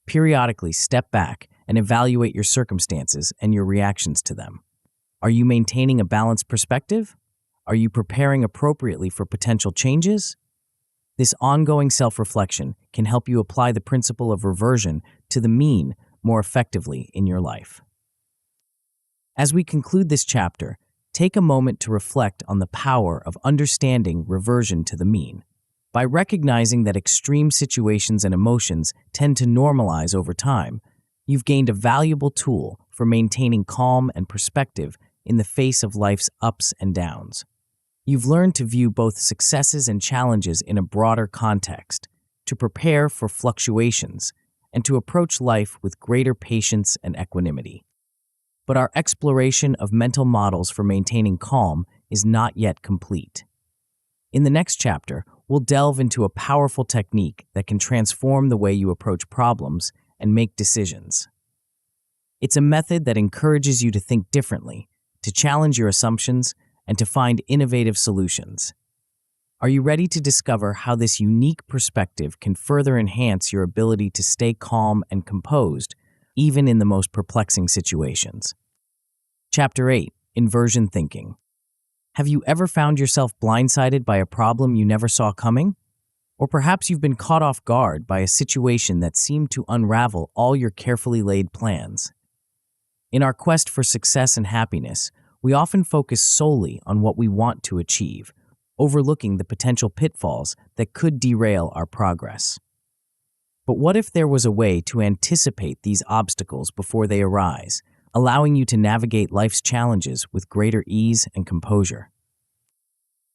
Periodically step back and evaluate your circumstances and your reactions to them. Are you maintaining a balanced perspective? Are you preparing appropriately for potential changes? This ongoing self-reflection can help you apply the principle of reversion to the mean more effectively in your life. As we conclude this chapter, take a moment to reflect on the power of understanding reversion to the mean. By recognizing that extreme situations and emotions tend to normalize over time, you've gained a valuable tool for maintaining calm and perspective in the face of life's ups and downs. You've learned to view both successes and challenges in a broader context, to prepare for fluctuations, and to approach life with greater patience and equanimity. But our exploration of mental models for maintaining calm is not yet complete. In the next chapter, we'll delve into a powerful technique that can transform the way you approach problems and make decisions. It's a method that encourages you to think differently, to challenge your assumptions, and to find innovative solutions. Are you ready to discover how this unique perspective can further enhance your ability to stay calm and composed, even in the most perplexing situations? Chapter 8: Inversion Thinking. Have you ever found yourself blindsided by a problem you never saw coming? Or perhaps you've been caught off guard by a situation that seemed to unravel all your carefully laid plans. In our quest for success and happiness, we often focus solely on what we want to achieve, overlooking the potential pitfalls that could derail our progress. But what if there was a way to anticipate these obstacles before they arise, allowing you to navigate life's challenges with greater ease and composure?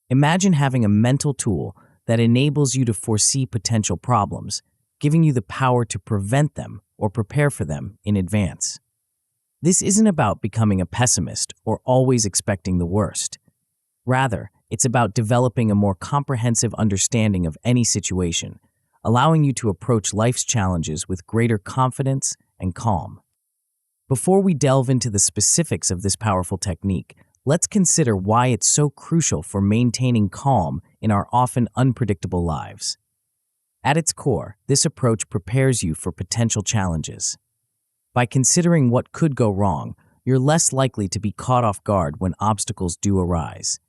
Imagine having a mental tool that enables you to foresee potential problems, giving you the power to prevent them or prepare for them in advance. This isn't about becoming a pessimist or always expecting the worst. Rather, it's about developing a more comprehensive understanding of any situation, allowing you to approach life's challenges with greater confidence and calm. Before we delve into the specifics of this powerful technique, let's consider why it's so crucial for maintaining calm in our often unpredictable lives. At its core, this approach prepares you for potential challenges. By considering what could go wrong, you're less likely to be caught off guard when obstacles do arise.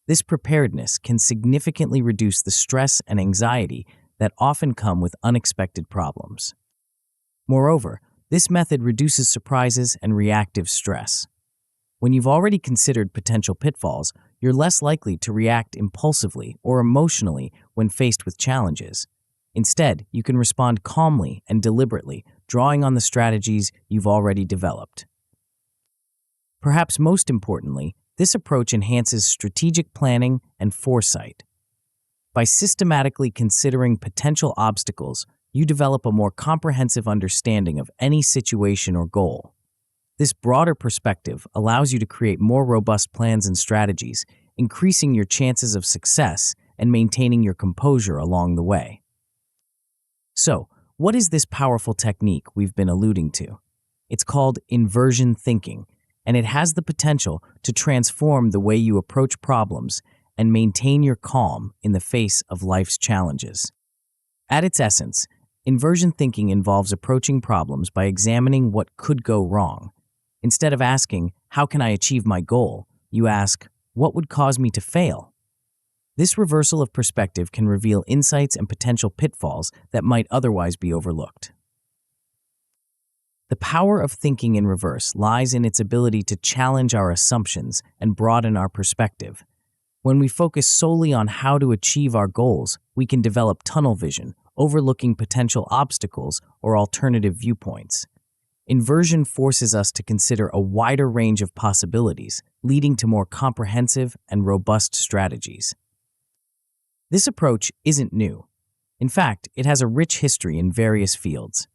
This preparedness can significantly reduce the stress and anxiety that often come with unexpected problems. Moreover, this method reduces surprises and reactive stress. When you've already considered potential pitfalls, you're less likely to react impulsively or emotionally when faced with challenges. Instead, you can respond calmly and deliberately, drawing on the strategies you've already developed. Perhaps most importantly, this approach enhances strategic planning and foresight. By systematically considering potential obstacles, you develop a more comprehensive understanding of any situation or goal. This broader perspective allows you to create more robust plans and strategies, increasing your chances of success and maintaining your composure along the way. So, what is this powerful technique we've been alluding to? It's called inversion thinking, and it has the potential to transform the way you approach problems and maintain your calm in the face of life's challenges. At its essence, inversion thinking involves approaching problems by examining what could go wrong. Instead of asking, "How can I achieve my goal?" you ask, "What would cause me to fail?" This reversal of perspective can reveal insights and potential pitfalls that might otherwise be overlooked. The power of thinking in reverse lies in its ability to challenge our assumptions and broaden our perspective. When we focus solely on how to achieve our goals, we can develop tunnel vision, overlooking potential obstacles or alternative viewpoints. Inversion forces us to consider a wider range of possibilities, leading to more comprehensive and robust strategies. This approach isn't new. In fact, it has a rich history in various fields.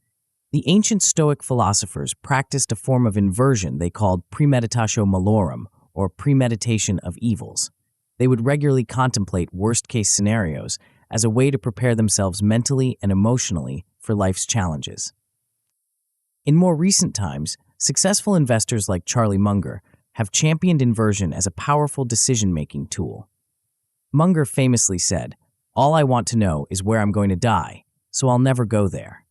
The ancient Stoic philosophers practiced a form of inversion they called premeditatio malorum, or premeditation of evils. They would regularly contemplate worst-case scenarios as a way to prepare themselves mentally and emotionally for life's challenges. In more recent times, successful investors like Charlie Munger have championed inversion as a powerful decision-making tool. Munger famously said, "All I want to know is where I'm going to die, so I'll never go there."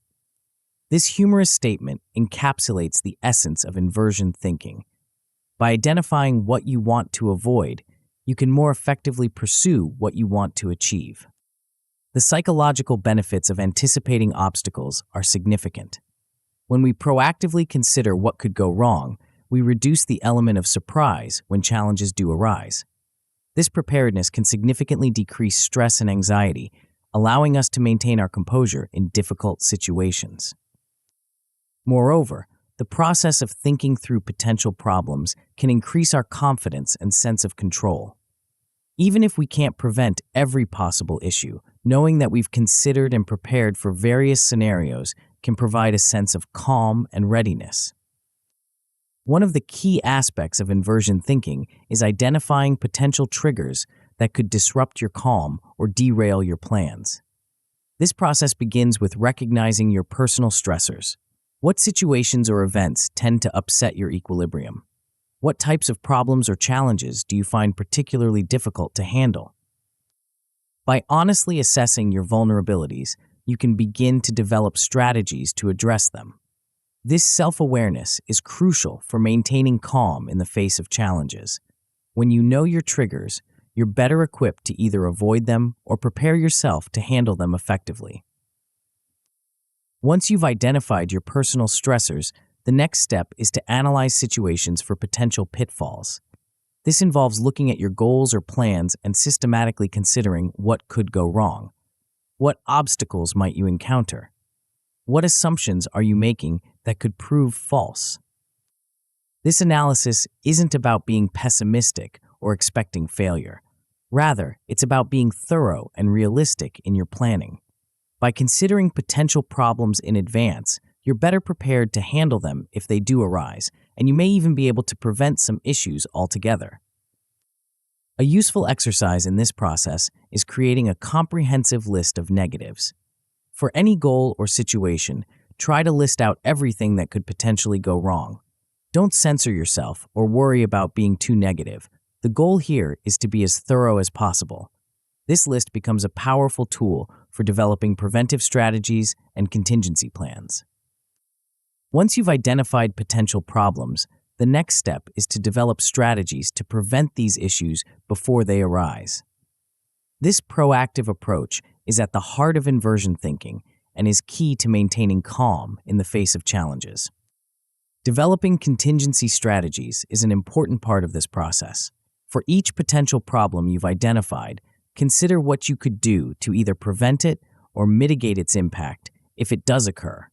This humorous statement encapsulates the essence of inversion thinking. By identifying what you want to avoid, you can more effectively pursue what you want to achieve. The psychological benefits of anticipating obstacles are significant. When we proactively consider what could go wrong, we reduce the element of surprise when challenges do arise. This preparedness can significantly decrease stress and anxiety, allowing us to maintain our composure in difficult situations. Moreover, the process of thinking through potential problems can increase our confidence and sense of control. Even if we can't prevent every possible issue, knowing that we've considered and prepared for various scenarios can provide a sense of calm and readiness. One of the key aspects of inversion thinking is identifying potential triggers that could disrupt your calm or derail your plans. This process begins with recognizing your personal stressors. What situations or events tend to upset your equilibrium? What types of problems or challenges do you find particularly difficult to handle? By honestly assessing your vulnerabilities, you can begin to develop strategies to address them. This self-awareness is crucial for maintaining calm in the face of challenges. When you know your triggers, you're better equipped to either avoid them or prepare yourself to handle them effectively. Once you've identified your personal stressors, the next step is to analyze situations for potential pitfalls. This involves looking at your goals or plans and systematically considering what could go wrong. What obstacles might you encounter? What assumptions are you making that could prove false? This analysis isn't about being pessimistic or expecting failure. Rather, it's about being thorough and realistic in your planning. By considering potential problems in advance, you're better prepared to handle them if they do arise, and you may even be able to prevent some issues altogether. A useful exercise in this process is creating a comprehensive list of negatives. For any goal or situation, try to list out everything that could potentially go wrong. Don't censor yourself or worry about being too negative. The goal here is to be as thorough as possible. This list becomes a powerful tool for developing preventive strategies and contingency plans. Once you've identified potential problems, the next step is to develop strategies to prevent these issues before they arise. This proactive approach is at the heart of inversion thinking and is key to maintaining calm in the face of challenges. Developing contingency strategies is an important part of this process. For each potential problem you've identified, consider what you could do to either prevent it or mitigate its impact if it does occur.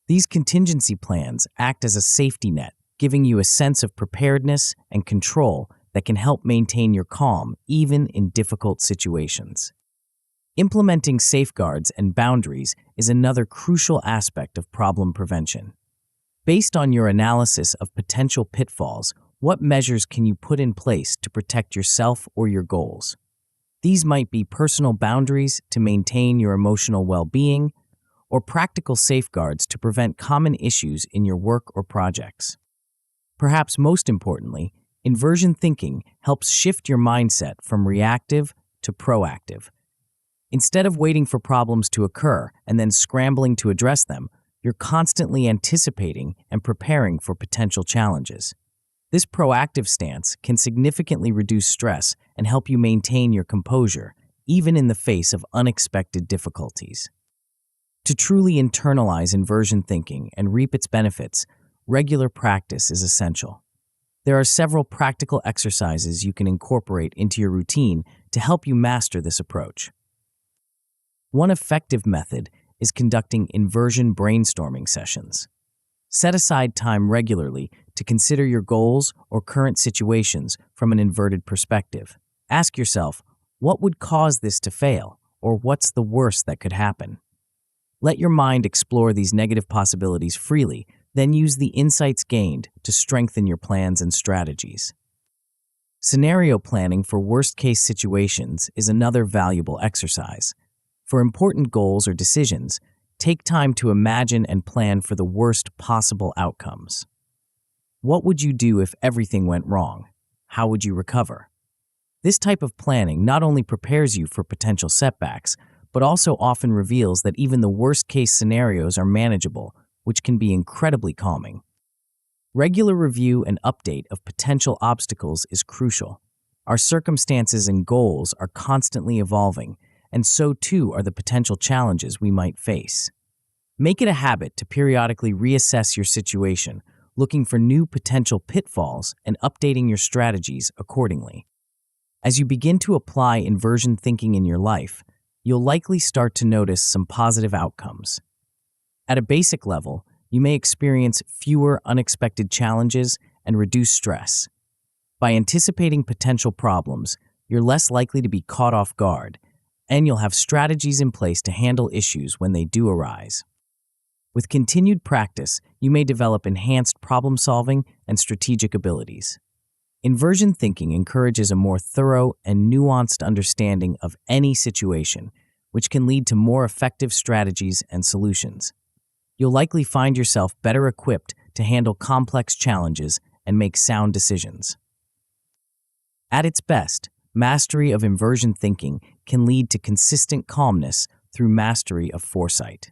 These contingency plans act as a safety net, giving you a sense of preparedness and control that can help maintain your calm even in difficult situations. Implementing safeguards and boundaries is another crucial aspect of problem prevention. Based on your analysis of potential pitfalls, what measures can you put in place to protect yourself or your goals? These might be personal boundaries to maintain your emotional well-being, or practical safeguards to prevent common issues in your work or projects. Perhaps most importantly, inversion thinking helps shift your mindset from reactive to proactive. Instead of waiting for problems to occur and then scrambling to address them, you're constantly anticipating and preparing for potential challenges. This proactive stance can significantly reduce stress and help you maintain your composure, even in the face of unexpected difficulties. To truly internalize inversion thinking and reap its benefits, regular practice is essential. There are several practical exercises you can incorporate into your routine to help you master this approach. One effective method is conducting inversion brainstorming sessions. Set aside time regularly to consider your goals or current situations from an inverted perspective. Ask yourself, what would cause this to fail, or what's the worst that could happen? Let your mind explore these negative possibilities freely, then use the insights gained to strengthen your plans and strategies. Scenario planning for worst-case situations is another valuable exercise. For important goals or decisions, take time to imagine and plan for the worst possible outcomes. What would you do if everything went wrong? How would you recover? This type of planning not only prepares you for potential setbacks, but also often reveals that even the worst-case scenarios are manageable, which can be incredibly calming. Regular review and update of potential obstacles is crucial. Our circumstances and goals are constantly evolving, and so too are the potential challenges we might face. Make it a habit to periodically reassess your situation, looking for new potential pitfalls and updating your strategies accordingly. As you begin to apply inversion thinking in your life, you'll likely start to notice some positive outcomes. At a basic level, you may experience fewer unexpected challenges and reduce stress. By anticipating potential problems, you're less likely to be caught off guard, and you'll have strategies in place to handle issues when they do arise. With continued practice, you may develop enhanced problem-solving and strategic abilities. Inversion thinking encourages a more thorough and nuanced understanding of any situation, which can lead to more effective strategies and solutions. You'll likely find yourself better equipped to handle complex challenges and make sound decisions. At its best, mastery of inversion thinking can lead to consistent calmness through mastery of foresight.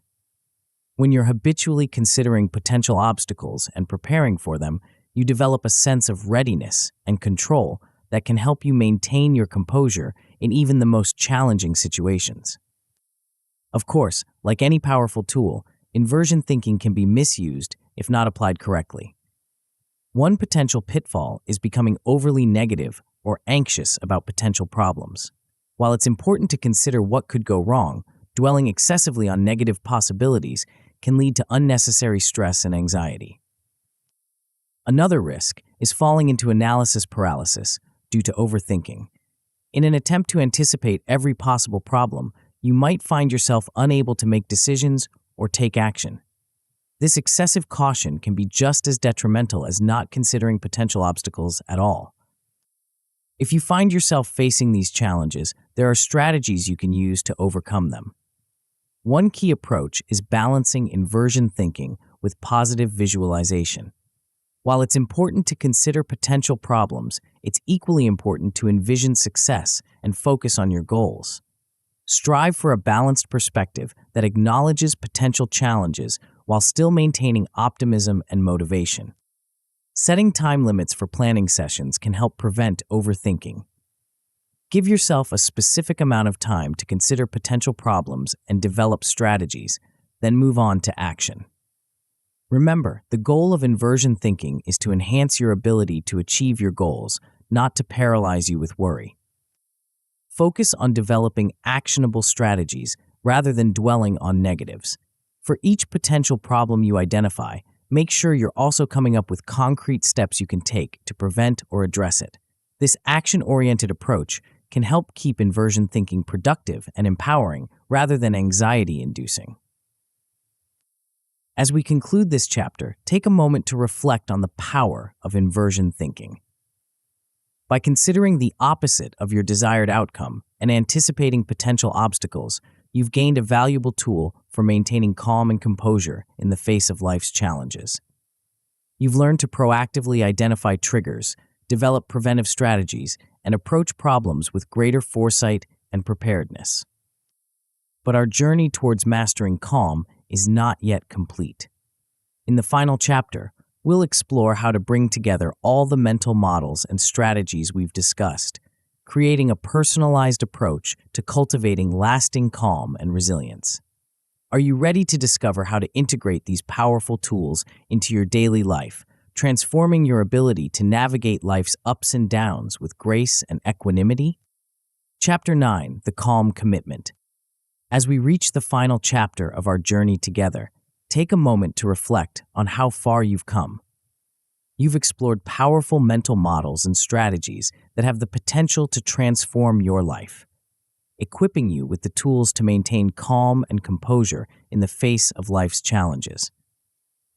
When you're habitually considering potential obstacles and preparing for them, you develop a sense of readiness and control that can help you maintain your composure in even the most challenging situations. Of course, like any powerful tool, inversion thinking can be misused if not applied correctly. One potential pitfall is becoming overly negative or anxious about potential problems. While it's important to consider what could go wrong, dwelling excessively on negative possibilities can lead to unnecessary stress and anxiety. Another risk is falling into analysis paralysis due to overthinking. In an attempt to anticipate every possible problem, you might find yourself unable to make decisions or take action. This excessive caution can be just as detrimental as not considering potential obstacles at all. If you find yourself facing these challenges, there are strategies you can use to overcome them. One key approach is balancing inversion thinking with positive visualization. While it's important to consider potential problems, it's equally important to envision success and focus on your goals. Strive for a balanced perspective that acknowledges potential challenges while still maintaining optimism and motivation. Setting time limits for planning sessions can help prevent overthinking. Give yourself a specific amount of time to consider potential problems and develop strategies, then move on to action. Remember, the goal of inversion thinking is to enhance your ability to achieve your goals, not to paralyze you with worry. Focus on developing actionable strategies rather than dwelling on negatives. For each potential problem you identify, make sure you're also coming up with concrete steps you can take to prevent or address it. This action-oriented approach can help keep inversion thinking productive and empowering rather than anxiety-inducing. As we conclude this chapter, take a moment to reflect on the power of inversion thinking. By considering the opposite of your desired outcome and anticipating potential obstacles, you've gained a valuable tool for maintaining calm and composure in the face of life's challenges. You've learned to proactively identify triggers, develop preventive strategies, and approach problems with greater foresight and preparedness. But our journey towards mastering calm is not yet complete. In the final chapter, we'll explore how to bring together all the mental models and strategies we've discussed, creating a personalized approach to cultivating lasting calm and resilience. Are you ready to discover how to integrate these powerful tools into your daily life, transforming your ability to navigate life's ups and downs with grace and equanimity? Chapter 9, The Calm Commitment. As we reach the final chapter of our journey together, take a moment to reflect on how far you've come. You've explored powerful mental models and strategies that have the potential to transform your life, equipping you with the tools to maintain calm and composure in the face of life's challenges.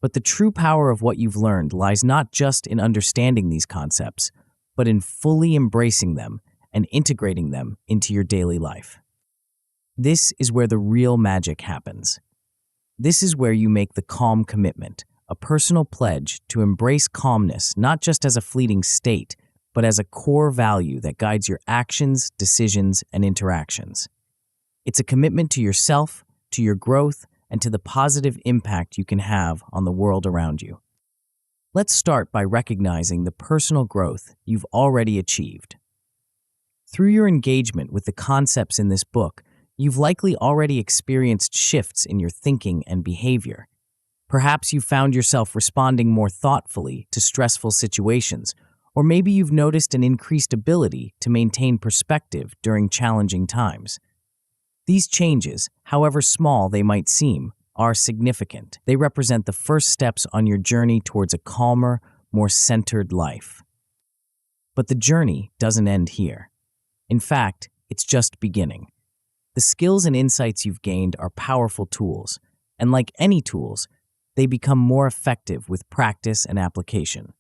But the true power of what you've learned lies not just in understanding these concepts, but in fully embracing them and integrating them into your daily life. This is where the real magic happens. This is where you make the calm commitment, a personal pledge to embrace calmness not just as a fleeting state, but as a core value that guides your actions, decisions, and interactions. It's a commitment to yourself, to your growth, and to the positive impact you can have on the world around you. Let's start by recognizing the personal growth you've already achieved. Through your engagement with the concepts in this book, you've likely already experienced shifts in your thinking and behavior. Perhaps you found yourself responding more thoughtfully to stressful situations, or maybe you've noticed an increased ability to maintain perspective during challenging times. These changes, however small they might seem, are significant. They represent the first steps on your journey towards a calmer, more centered life. But the journey doesn't end here. In fact, it's just beginning. The skills and insights you've gained are powerful tools, and like any tools, they become more effective with practice and application.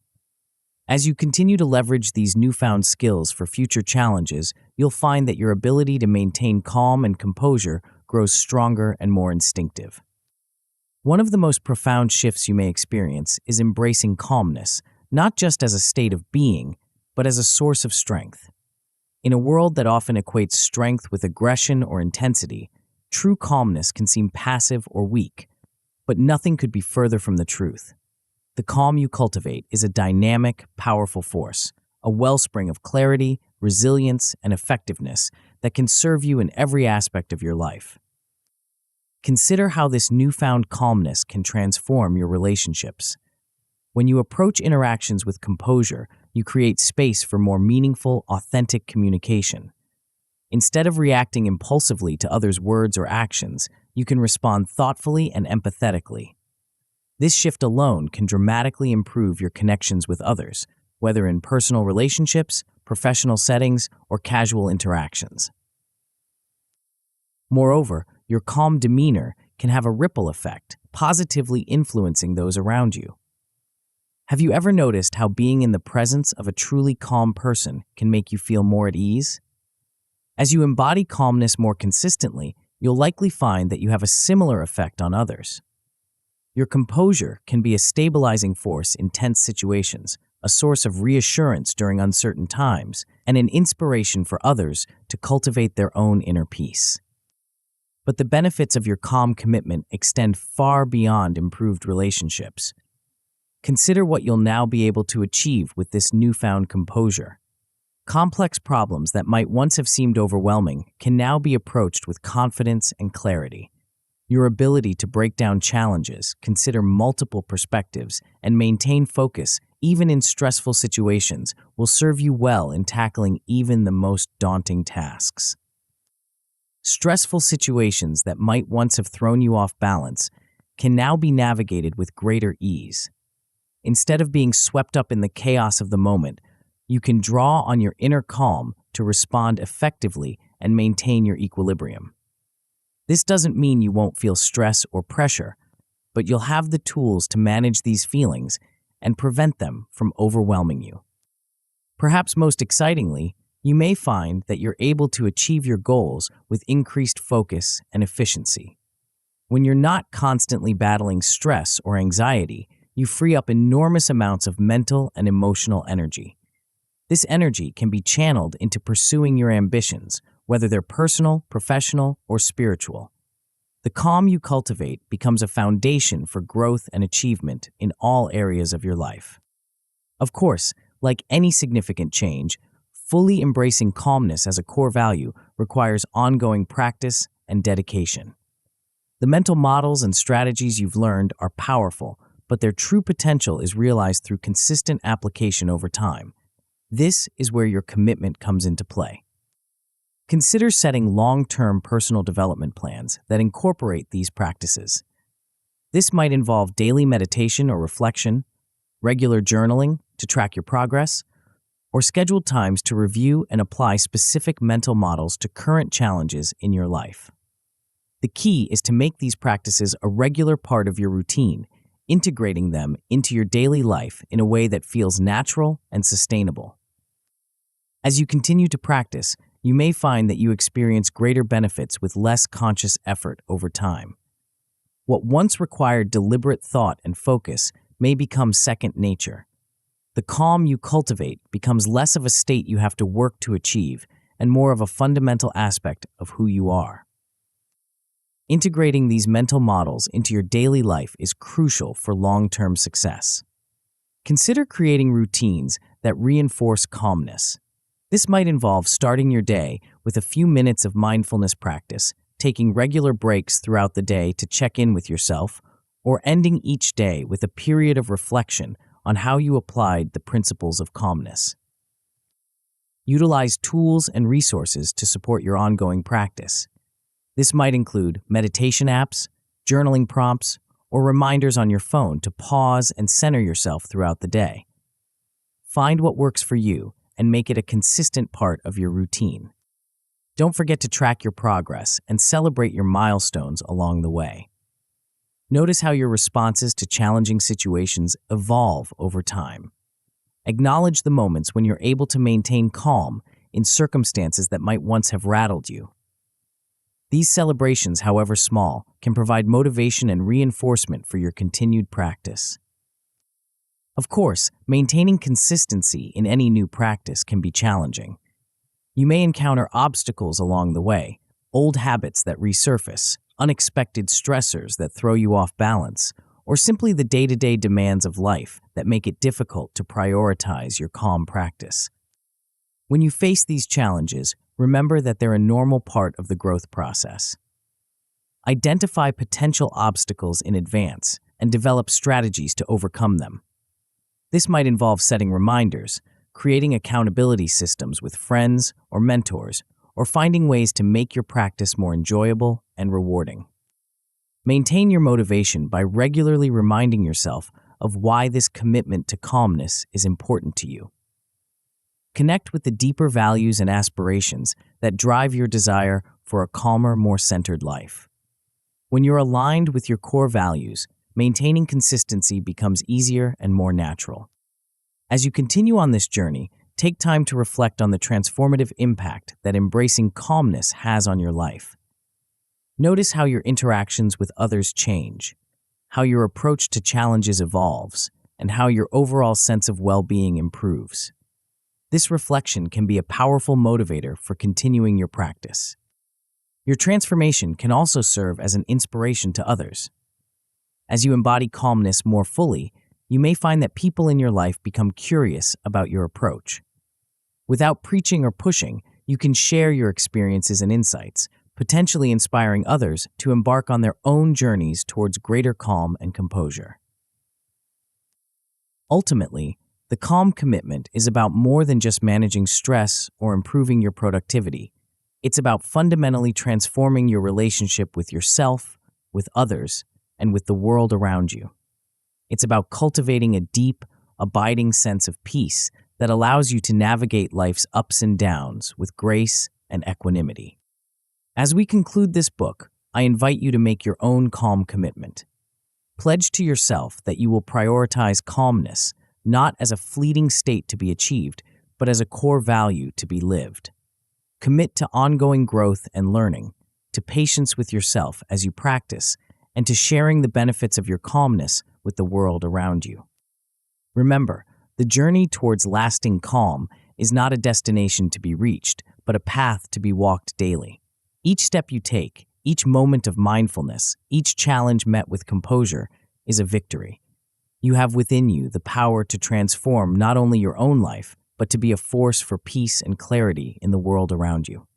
As you continue to leverage these newfound skills for future challenges, you'll find that your ability to maintain calm and composure grows stronger and more instinctive. One of the most profound shifts you may experience is embracing calmness, not just as a state of being, but as a source of strength. In a world that often equates strength with aggression or intensity, true calmness can seem passive or weak, but nothing could be further from the truth. The calm you cultivate is a dynamic, powerful force, a wellspring of clarity, resilience, and effectiveness that can serve you in every aspect of your life. Consider how this newfound calmness can transform your relationships. When you approach interactions with composure, you create space for more meaningful, authentic communication. Instead of reacting impulsively to others' words or actions, you can respond thoughtfully and empathetically. This shift alone can dramatically improve your connections with others, whether in personal relationships, professional settings, or casual interactions. Moreover, your calm demeanor can have a ripple effect, positively influencing those around you. Have you ever noticed how being in the presence of a truly calm person can make you feel more at ease? As you embody calmness more consistently, you'll likely find that you have a similar effect on others. Your composure can be a stabilizing force in tense situations, a source of reassurance during uncertain times, and an inspiration for others to cultivate their own inner peace. But the benefits of your calm commitment extend far beyond improved relationships. Consider what you'll now be able to achieve with this newfound composure. Complex problems that might once have seemed overwhelming can now be approached with confidence and clarity. Your ability to break down challenges, consider multiple perspectives, and maintain focus, even in stressful situations, will serve you well in tackling even the most daunting tasks. Stressful situations that might once have thrown you off balance can now be navigated with greater ease. Instead of being swept up in the chaos of the moment, you can draw on your inner calm to respond effectively and maintain your equilibrium. This doesn't mean you won't feel stress or pressure, but you'll have the tools to manage these feelings and prevent them from overwhelming you. Perhaps most excitingly, you may find that you're able to achieve your goals with increased focus and efficiency. When you're not constantly battling stress or anxiety, you free up enormous amounts of mental and emotional energy. This energy can be channeled into pursuing your ambitions, whether they're personal, professional, or spiritual. The calm you cultivate becomes a foundation for growth and achievement in all areas of your life. Of course, like any significant change, fully embracing calmness as a core value requires ongoing practice and dedication. The mental models and strategies you've learned are powerful, but their true potential is realized through consistent application over time. This is where your commitment comes into play. Consider setting long-term personal development plans that incorporate these practices. This might involve daily meditation or reflection, regular journaling to track your progress, or scheduled times to review and apply specific mental models to current challenges in your life. The key is to make these practices a regular part of your routine, integrating them into your daily life in a way that feels natural and sustainable. As you continue to practice, you may find that you experience greater benefits with less conscious effort over time. What once required deliberate thought and focus may become second nature. The calm you cultivate becomes less of a state you have to work to achieve and more of a fundamental aspect of who you are. Integrating these mental models into your daily life is crucial for long-term success. Consider creating routines that reinforce calmness. This might involve starting your day with a few minutes of mindfulness practice, taking regular breaks throughout the day to check in with yourself, or ending each day with a period of reflection on how you applied the principles of calmness. Utilize tools and resources to support your ongoing practice. This might include meditation apps, journaling prompts, or reminders on your phone to pause and center yourself throughout the day. Find what works for you and make it a consistent part of your routine. Don't forget to track your progress and celebrate your milestones along the way. Notice how your responses to challenging situations evolve over time. Acknowledge the moments when you're able to maintain calm in circumstances that might once have rattled you. These celebrations, however small, can provide motivation and reinforcement for your continued practice. Of course, maintaining consistency in any new practice can be challenging. You may encounter obstacles along the way, old habits that resurface, unexpected stressors that throw you off balance, or simply the day-to-day demands of life that make it difficult to prioritize your calm practice. When you face these challenges, remember that they're a normal part of the growth process. Identify potential obstacles in advance and develop strategies to overcome them. This might involve setting reminders, creating accountability systems with friends or mentors, or finding ways to make your practice more enjoyable and rewarding. Maintain your motivation by regularly reminding yourself of why this commitment to calmness is important to you. Connect with the deeper values and aspirations that drive your desire for a calmer, more centered life. When you're aligned with your core values, maintaining consistency becomes easier and more natural. As you continue on this journey, take time to reflect on the transformative impact that embracing calmness has on your life. Notice how your interactions with others change, how your approach to challenges evolves, and how your overall sense of well-being improves. This reflection can be a powerful motivator for continuing your practice. Your transformation can also serve as an inspiration to others. As you embody calmness more fully, you may find that people in your life become curious about your approach. Without preaching or pushing, you can share your experiences and insights, potentially inspiring others to embark on their own journeys towards greater calm and composure. Ultimately, the calm commitment is about more than just managing stress or improving your productivity. It's about fundamentally transforming your relationship with yourself, with others, and with the world around you. It's about cultivating a deep, abiding sense of peace that allows you to navigate life's ups and downs with grace and equanimity. As we conclude this book, I invite you to make your own calm commitment. Pledge to yourself that you will prioritize calmness, not as a fleeting state to be achieved, but as a core value to be lived. Commit to ongoing growth and learning, to patience with yourself as you practice, and to sharing the benefits of your calmness with the world around you. Remember, the journey towards lasting calm is not a destination to be reached, but a path to be walked daily. Each step you take, each moment of mindfulness, each challenge met with composure is a victory. You have within you the power to transform not only your own life, but to be a force for peace and clarity in the world around you.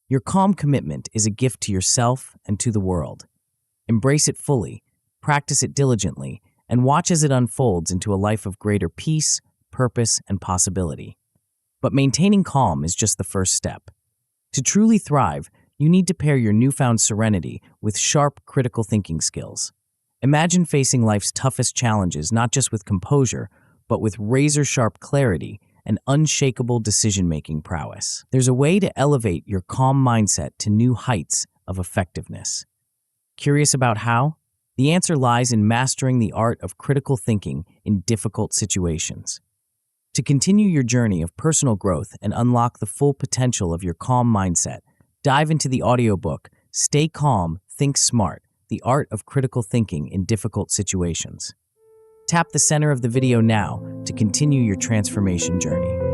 Your calm commitment is a gift to yourself and to the world. Embrace it fully, practice it diligently, and watch as it unfolds into a life of greater peace, purpose, and possibility. But maintaining calm is just the first step. To truly thrive, you need to pair your newfound serenity with sharp, critical thinking skills. Imagine facing life's toughest challenges not just with composure, but with razor-sharp clarity and unshakable decision-making prowess. There's a way to elevate your calm mindset to new heights of effectiveness. Curious about how? The answer lies in mastering the art of critical thinking in difficult situations. To continue your journey of personal growth and unlock the full potential of your calm mindset, dive into the audiobook, Stay Calm, Think Smart, The Art of Critical Thinking in Difficult Situations. Tap the center of the video now to continue your transformation journey.